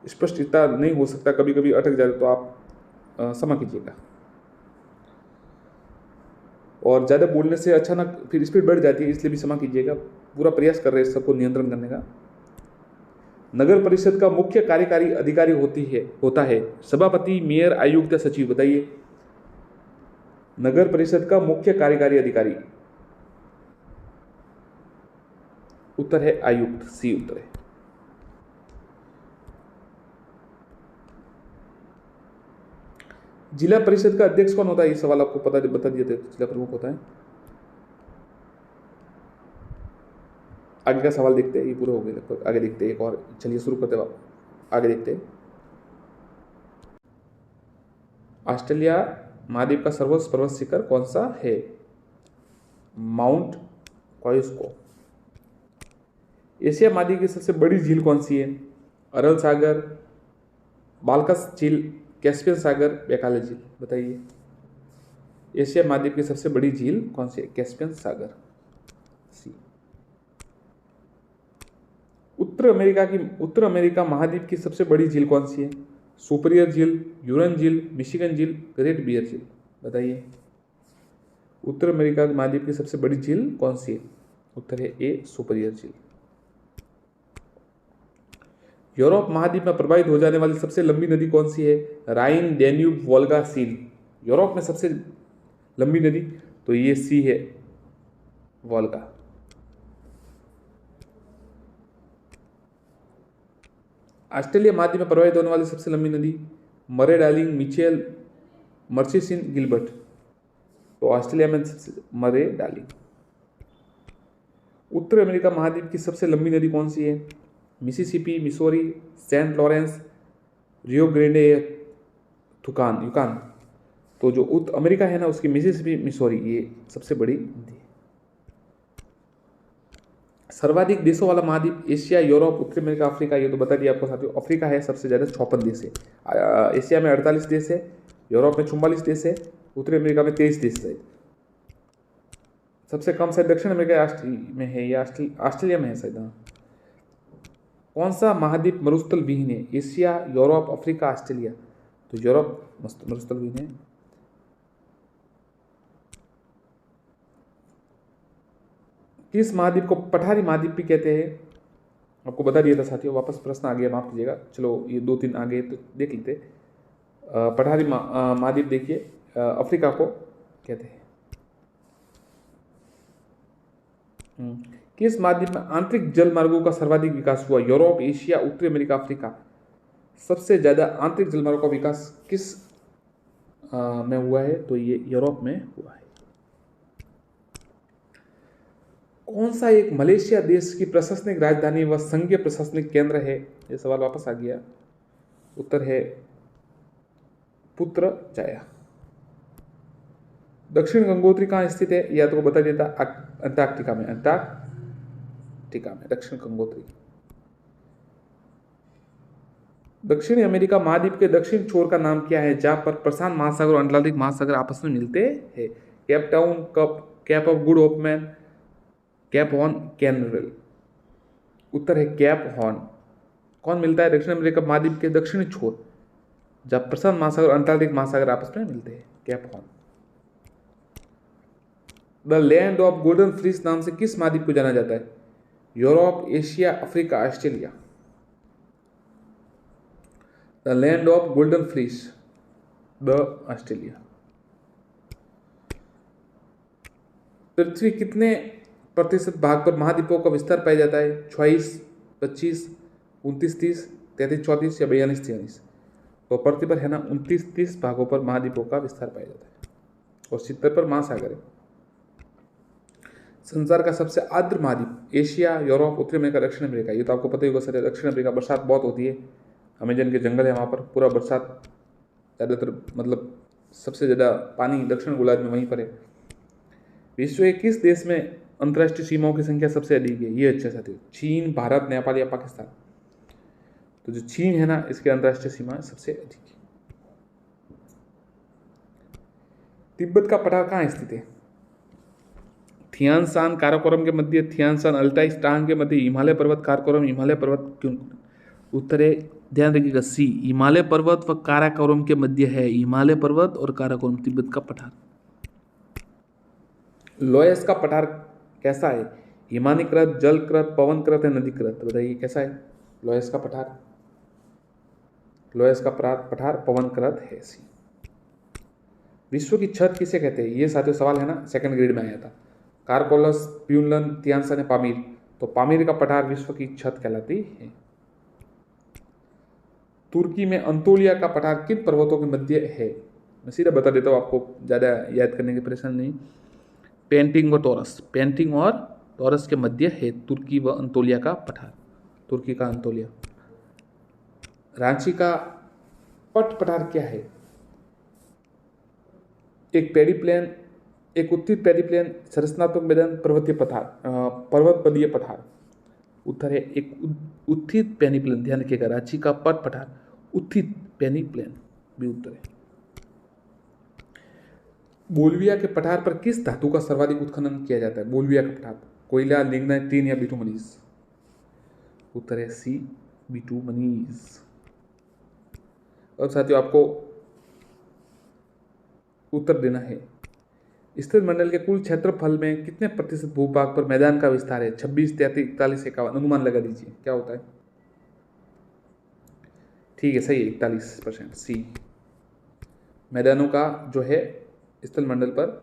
स्पष्ट इतना नहीं हो सकता, कभी कभी अटक जाए, तो आप क्षमा कीजिएगा। और ज़्यादा बोलने से अचानक फिर स्पीड बढ़ जाती है, इसलिए भी क्षमा कीजिएगा। पूरा प्रयास कर रहे हैं सबको नियंत्रण करने का। नगर परिषद का मुख्य कार्यकारी अधिकारी होता है सभापति, मेयर, आयुक्त या सचिव। बताइए, नगर परिषद का मुख्य कार्यकारी अधिकारी, उत्तर है आयुक्त, सी उत्तर है। जिला परिषद का अध्यक्ष कौन होता है? ये सवाल आपको बता दिए थे। जिला प्रमुख होता है। आगे का सवाल देखते हैं, ये पूरा हो गया लगभग। आगे देखते हैं एक और, चलिए शुरू करते हैं। आगे देखते हैं। ऑस्ट्रेलिया महाद्वीप का सर्वोच्च पर्वत शिखर कौन सा है? Mount Costco. एशिया महाद्वीप की सबसे बड़ी झील कौन सी है? अरल सागर, बाल्कस झील, कैस्पियन सागर, बैकाले झील। बताइए, एशिया महाद्वीप की सबसे बड़ी झील कौन सी है? कैस्पियन सागर, सी। उत्तर अमेरिका महाद्वीप की सबसे बड़ी झील कौन सी है? सुपीरियर झील, यूरन झील, मिशिगन झील, ग्रेट बियर झील। बताइए, उत्तर अमेरिका महाद्वीप की सबसे बड़ी झील कौन सी है? उत्तर है ए, सुपीरियर झील। यूरोप महाद्वीप में प्रवाहित हो जाने वाली सबसे लंबी नदी कौन सी है? राइन, डैन्यूब, वोल्गा, सीन। यूरोप में सबसे लंबी नदी तो ये सी है, वोल्गा। ऑस्ट्रेलिया महाद्वीप में प्रवाहित होने वाली सबसे लंबी नदी मरे, डार्लिंग, मिचेल, मर्सीसिन, गिलबर्ट। तो ऑस्ट्रेलिया में मरे, डार्लिंग। उत्तर अमेरिका महाद्वीप की सबसे लंबी नदी कौन सी है? मिसिसिपी, मिसौरी, सेंट लॉरेंस, रियो ग्रेंडे, युकान। तो जो उत्तर अमेरिका है ना, उसकी मिसिसिपी, मिसौरी, ये सबसे बड़ी नदी है। सर्वाधिक देशों वाला महाद्वीप एशिया, यूरोप, उत्तर अमेरिका, अफ्रीका। ये तो बता दिया आपको साथियों। अफ्रीका है सबसे ज़्यादा, 56 देश है। एशिया में 48 देश है, यूरोप में 44 देश है, उत्तर अमेरिका में 23 देश है। सबसे कम शायद दक्षिण अमेरिका में है या ऑस्ट्रेलिया में है शायद। कौन सा महाद्वीप मरुस्थल विहीन है? Asia, Europe, Africa, Australia. तो यूरोप मरुस्थल विहीन है। किस महाद्वीप को पठारी महाद्वीप भी कहते हैं? आपको बता दिया था साथियों। वापस प्रश्न आ गया, माफ कीजिएगा। चलो ये 2-3 आगे तो देख लेते। पठारी महाद्वीप देखिए, अफ्रीका को कहते हैं। किस महाद्वीप में आंतरिक जल मार्गों का सर्वाधिक विकास हुआ? यूरोप, एशिया, उत्तर अमेरिका, अफ्रीका। सबसे ज्यादा आंतरिक जल मार्गों का विकास किस में हुआ है? तो ये यूरोप में हुआ है। कौन सा एक मलेशिया देश की प्रशासनिक राजधानी व संघीय प्रशासनिक केंद्र है? ये सवाल वापस आ गया। उत्तर है पुत्रजाया। दक्षिण गंगोत्री कहाँ स्थित है? यह तो बता देता, अंटार्कटिका में। अंटार्कटिका में दक्षिण गंगोत्री। दक्षिणी अमेरिका महाद्वीप के दक्षिण छोर का नाम क्या है, जहां पर प्रशांत महासागर और अटलांटिक महासागर आपस में मिलते हैं? Cape Town, Cape of Good Hope man, Cape Horn, कैनवेल। उत्तर है कैप हॉर्न। कौन मिलता है दक्षिण अमेरिका महाद्वीप के दक्षिणी छोर, जब प्रशांत महासागर और अंटार्कटिक महासागर आपस में मिलते हैं? Cape Horn. The land of golden fleece नाम से किस महाद्वीप को जाना जाता है? Europe, Asia, Africa, Australia. The land of golden fleece, the Australia. पृथ्वी कितने प्रतिशत भाग पर महाद्वीपों का विस्तार पाया जाता है? 26, 25, 29, 30, 33, 34 या 42, 43। तो पृथ्वी पर है ना 29, 30 भागों पर महाद्वीपों का विस्तार पाया जाता है और 70 पर महासागर है। संसार का सबसे आर्द्र महाद्वीप एशिया, यूरोप, उत्तर अमेरिका, दक्षिण अमेरिका। ये तो आपको पता ही होगा सर। दक्षिण अमेरिका बरसात बहुत होती है, अमेजन के जंगल है वहाँ पर, पूरा बरसात ज़्यादातर, मतलब सबसे ज़्यादा पानी दक्षिण गोलार्ध में वहीं पर है। विश्व के किस देश में अंतर्राष्ट्रीय सीमाओं की संख्या सबसे अधिक है? ये अच्छा साथी, चीन, भारत, नेपाल या पाकिस्तान। तो जो चीन है ना, इसकी अंतर्राष्ट्रीय सीमा सबसे अधिक है। तिब्बत का पठार कहाँ स्थित है? थियानशान काराकोरम के मध्य, थियानशान अल्ताई टांग के मध्य, हिमालय पर्वत काराकोरम, हिमालय पर्वत क्यों? उत्तर है, ध्यान रखिएगा, सी, हिमालय पर्वत व काराकोरम के मध्य है। हिमालय पर्वत और काराकोरम तिब्बत का पठार। लोयस का पठार कैसा है? हिमानीकृत, जलकृत, पवनकृत या नदीकृत? बताइए कैसा है? लोयस का पठार, लोयस का पठार पवन कृत है सी। विश्व की छत किसे कहते हैं, ये साथियों सवाल है ना, सेकंड ग्रेड में आया था। कारकोलस, प्यूलन, तियानसन, पामीर। तो पामीर का पठार विश्व की छत कहलाती है। तुर्की में अंतोलिया का पठार किन पर्वतों के मध्य है, मैं सीधा बता देता हूँ आपको, ज़्यादा याद करने की परेशानी नहीं। पेंटिंग व टॉरस, पेंटिंग और टॉरस के मध्य है तुर्की व अंतोलिया का पठार, तुर्की का अंतोलिया। रांची का पट पठार क्या है, एक पेडी प्लेन, एक उत्थित पेडी प्लेन, संरचनात्मक मैदान, पर्वतीय पठार, पर्वतपदीय पठार। उत्तर है एक उत्थित पेनी प्लेन। ध्यान रखिएगा, रांची का पट पठार उत्थित पेनी प्लेन भी उत्तर है। बोलविया के पठार पर किस धातु का सर्वाधिक उत्खनन किया जाता है, बोलविया का पठार, कोयला, लिग्नाइट, टीन या बिटुमनीज। उत्तर है सी, बिटुमनीज। अब साथियों आपको उत्तर देना है, स्थिर मंडल के कुल क्षेत्रफल में कितने प्रतिशत भूभाग पर मैदान का विस्तार है, 26, 33, 41, 51। अनुमान लगा दीजिए क्या होता है। ठीक है, सही है, 41% सी। मैदानों का जो है स्थल मंडल पर,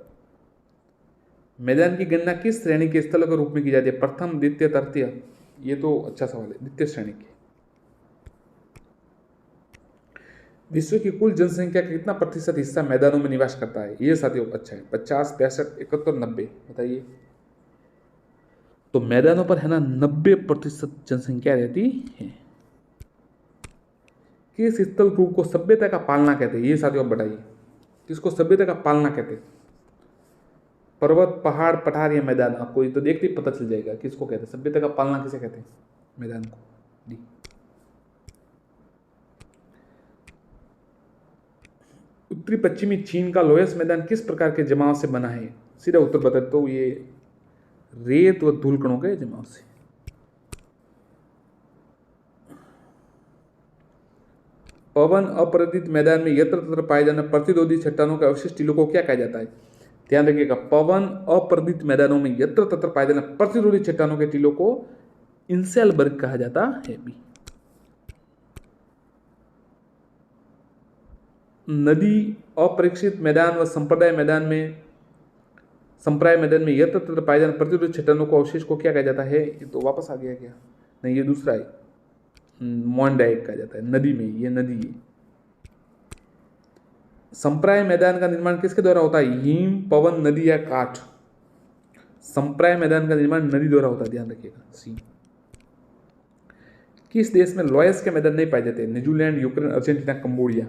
मैदान की गणना किस श्रेणी के स्थलों के रूप में की जाती है, प्रथम, द्वितीय, तृतीय। ये तो अच्छा सवाल है, द्वितीय श्रेणी की। विश्व की कुल जनसंख्या का कितना प्रतिशत हिस्सा मैदानों में निवास करता है, ये साथियों अच्छा है, 50, 65, 71, 90। बताइए। तो मैदानों पर है ना 90% जनसंख्या रहती है। किस स्थल रूप को सभ्यता का पालना कहते हैं, ये साथियों आप बताइए, किसको सभ्यता का पालना कहते हैं। पर्वत, पहाड़, पठार या मैदान, आपको ये तो देखते ही पता चल जाएगा किसको कहते हैं, सभ्यता का पालना किसे कहते हैं, मैदान को। डी। उत्तरी पश्चिमी चीन का लोयस मैदान किस प्रकार के जमाव से बना है, सीधा उत्तर बता देता हूं, ये रेत व धूल कणों के जमाव से। पवन अपरदित मैदान में यत्र तत्र पाए जाने प्रतिरोधी चट्टानों के अवशिष्ट टीलों को क्या कहा जाता है। ध्यान रखिएगा, पवन अपरदित मैदानों में यत्र तत्र पाए जाने प्रतिरोधी चट्टानों के टीलों को इंसेलबर्ग कहा जाता है। भी नदी अपरीक्षित मैदान व संप्राय मैदान में यत्र तत्र पाए जाने प्रतिरोधी चट्टानों को अवशेष को क्या कहा जाता है, ये तो वापस आ गया क्या, नहीं ये दूसरा है, मॉन्डाइक कहा जाता है, नदी में, ये नदी है। संप्राय मैदान का निर्माण किसके द्वारा होता है, हिम, पवन, नदी या काठ। संप्राय मैदान का निर्माण नदी द्वारा होता है, ध्यान रखिएगा सी। किस देश में लॉयस के मैदान नहीं पाए जाते, न्यूजीलैंड, यूक्रेन, अर्जेंटीना, कंबोडिया।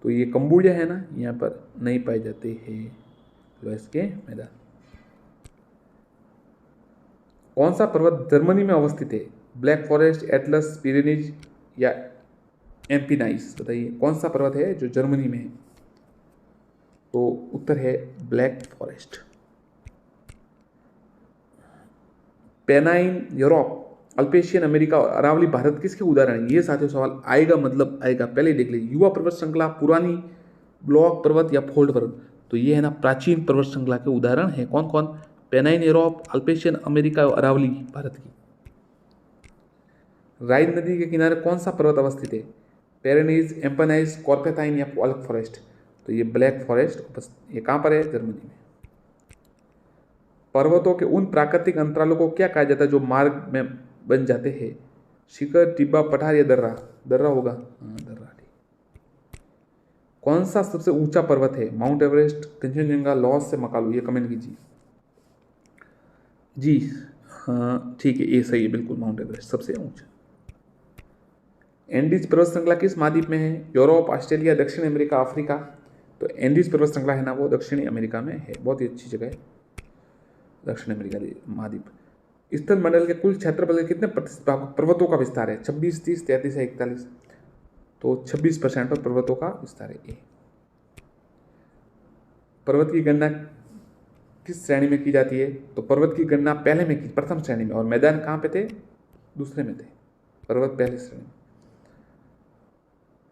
तो ये कंबोडिया है ना, यहाँ पर नहीं पाए जाते हैं लॉयस के मैदान। कौन सा पर्वत जर्मनी में अवस्थित है, ब्लैक फॉरेस्ट, एटलस, पिरेनीज या एम्पिनाइज। बताइए कौन सा पर्वत है जो जर्मनी में है। तो उत्तर है black forest. Pennine Europe, Appalachian America और अरावली भारत किसके उदाहरण है, ये साथियों सवाल आएगा, मतलब आएगा, पहले ही देख लीजिए। युवा पर्वत श्रृंखला, पुरानी ब्लॉक पर्वत या फोल्ड पर्वत। तो ये है ना प्राचीन पर्वत श्रृंखला के उदाहरण है, कौन कौन, पेनाइन यूरोप, अल्पेशियन अमेरिका और अरावली भारत की। राइन नदी के किनारे कौन सा पर्वत अवस्थित है, पेरेनीज, एम्पनाइज, कॉर्पेथाइन या पॉलक फॉरेस्ट। तो ये ब्लैक फॉरेस्ट, ये कहाँ पर है, जर्मनी में। पर्वतों के उन प्राकृतिक अंतरालों को क्या कहा जाता है जो मार्ग में बन जाते हैं, शिखर, टिब्बा, पठार या दर्रा। दर्रा होगा, हाँ दर्रा ठीक। कौन सा सबसे ऊंचा पर्वत है, माउंट एवरेस्ट, कंचनजंगा, लॉस से मकालू। ये कमेंट कीजिए जी। हाँ ठीक है, ये सही है बिल्कुल, माउंट एवरेस्ट सबसे ऊंचा। एंडीज पर्वत श्रृंखला किस महाद्वीप में है, यूरोप, ऑस्ट्रेलिया, दक्षिण अमेरिका, अफ्रीका। तो एंडीज पर्वत श्रृंखला है ना, वो दक्षिणी अमेरिका में है, बहुत ही अच्छी जगह है दक्षिण अमेरिका महाद्वीप। स्थल मंडल के कुल क्षेत्रफल के कितने प्रतिशत पर्वतों का विस्तार है, 26, 30, 33 या 41। तो 26% पर पर्वतों का विस्तार है। ए। पर्वत की गणना किस श्रेणी में की जाती है, तो पर्वत की गणना पहले में की, प्रथम श्रेणी में, और मैदान कहाँ पे थे, दूसरे में थे, पर्वत पहले श्रेणी।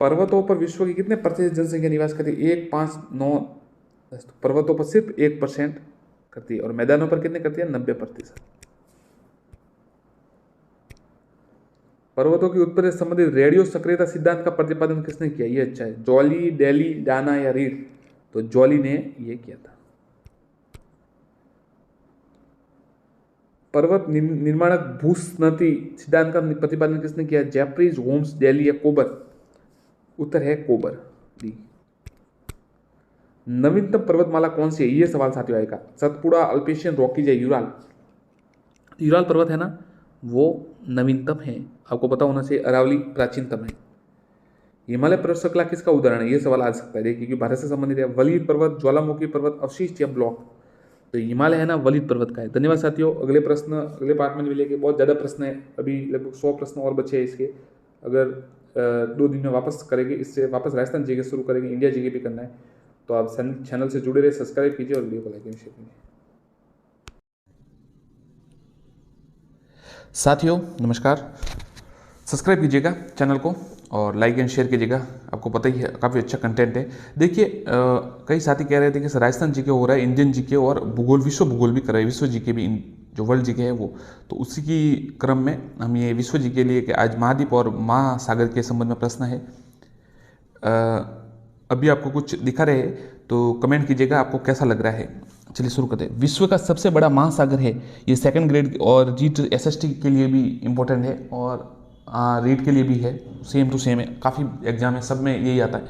पर्वतों पर विश्व की कितने प्रतिशत जनसंख्या निवास करती है, 1, 5, 9, 10। पर्वतों पर सिर्फ 1% करती है, और मैदानों पर कितने करती है, 90%। पर्वतों की उत्पत्ति से संबंधित रेडियो सक्रियता सिद्धांत का प्रतिपादन किसने किया? ये अच्छा है। जॉली, डेली, डाना या रीड? तो जॉली ने ये किया था। पर्वत निर्माणक भूस्नति सिद्धांत का प्रतिपादन किसने किया? जेफरीज, होम्स, डेली या कोबर? उत्तर है कोबर, डी। नवीनतम पर्वतमाला कौन सी है? ये सवाल साथियों आएगा। सतपुड़ा, अल्पेशियन, रॉकीज या यूराल? यूराल पर्वत है ना, वो नवीनतम है। आपको पता होना चाहिए अरावली प्राचीनतम है। हिमालय पर्वत श्रृंखला किसका उदाहरण है? ये सवाल आ सकता है, देखिए, क्योंकि भारत से संबंधित है। वलीद पर्वत, ज्वालामुखी पर्वत, अवशिष्ट या ब्लॉक? तो हिमालय है ना, वलीद पर्वत का है। धन्यवाद साथियों। अगले प्रश्न अगले पार्ट में मिलेंगे। बहुत ज़्यादा प्रश्न है, अभी लगभग 100 प्रश्न और बचे हैं इसके। अगर 2 दिन में वापस करेंगे, इससे वापस राजस्थान जीके शुरू करेंगे, इंडिया जीके भी करना है। तो आप चैनल से जुड़े रहे, सब्सक्राइब कीजिए और वीडियो को लाइक एंड शेयर कीजिए। साथियों नमस्कार, सब्सक्राइब कीजिएगा चैनल को और लाइक एंड शेयर कीजिएगा। आपको पता ही है काफ़ी अच्छा कंटेंट है। देखिए कई साथी कह रहे थे कि राजस्थान जीके हो रहा है, इंडियन जीके और भूगोल, विश्व भूगोल भी कर रहे हैं, विश्व जीके भी, जो वर्ल्ड जीके है वो। तो उसी की क्रम में हम ये विश्व जीके लिए कि आज महाद्वीप और महासागर के संबंध में प्रश्न है। अभी आपको कुछ दिखा रहे हैं तो कमेंट कीजिएगा आपको कैसा लग रहा है। चलिए शुरू करते हैं। विश्व का सबसे बड़ा महासागर है, ये सेकंड ग्रेड और जीट एसएसटी के लिए भी इम्पोर्टेंट है और रीट के लिए भी है, सेम टू सेम है, काफ़ी एग्जाम है, सब में यही आता है।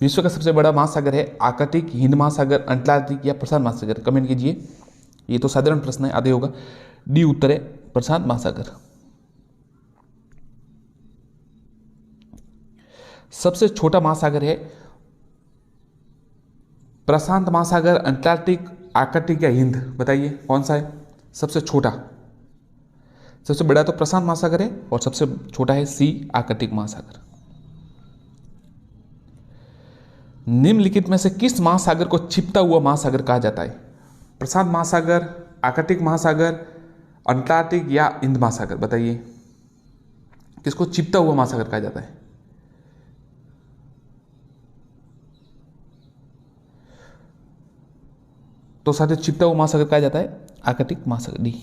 विश्व का सबसे बड़ा महासागर है आर्कटिक, हिंद महासागर, अटलांटिक या प्रशांत महासागर? कमेंट कीजिए। ये तो साधारण प्रश्न है, आधे होगा। डी उत्तर है प्रशांत महासागर। सबसे छोटा महासागर है प्रशांत महासागर, अटलांटिक, आर्कटिक या हिंद? बताइए कौन सा है सबसे छोटा? सबसे बड़ा तो प्रशांत महासागर है और सबसे छोटा है सी, आर्कटिक महासागर। निम्नलिखित में से किस महासागर को छिपता हुआ महासागर कहा जाता है? प्रशांत महासागर, आर्कटिक महासागर, अंटार्कटिक या हिंद महासागर? बताइए किसको छिपता हुआ महासागर कहा जाता है? तो साथियों छिपता हुआ महासागर कहा जाता है आर्कटिक महासागर, डी।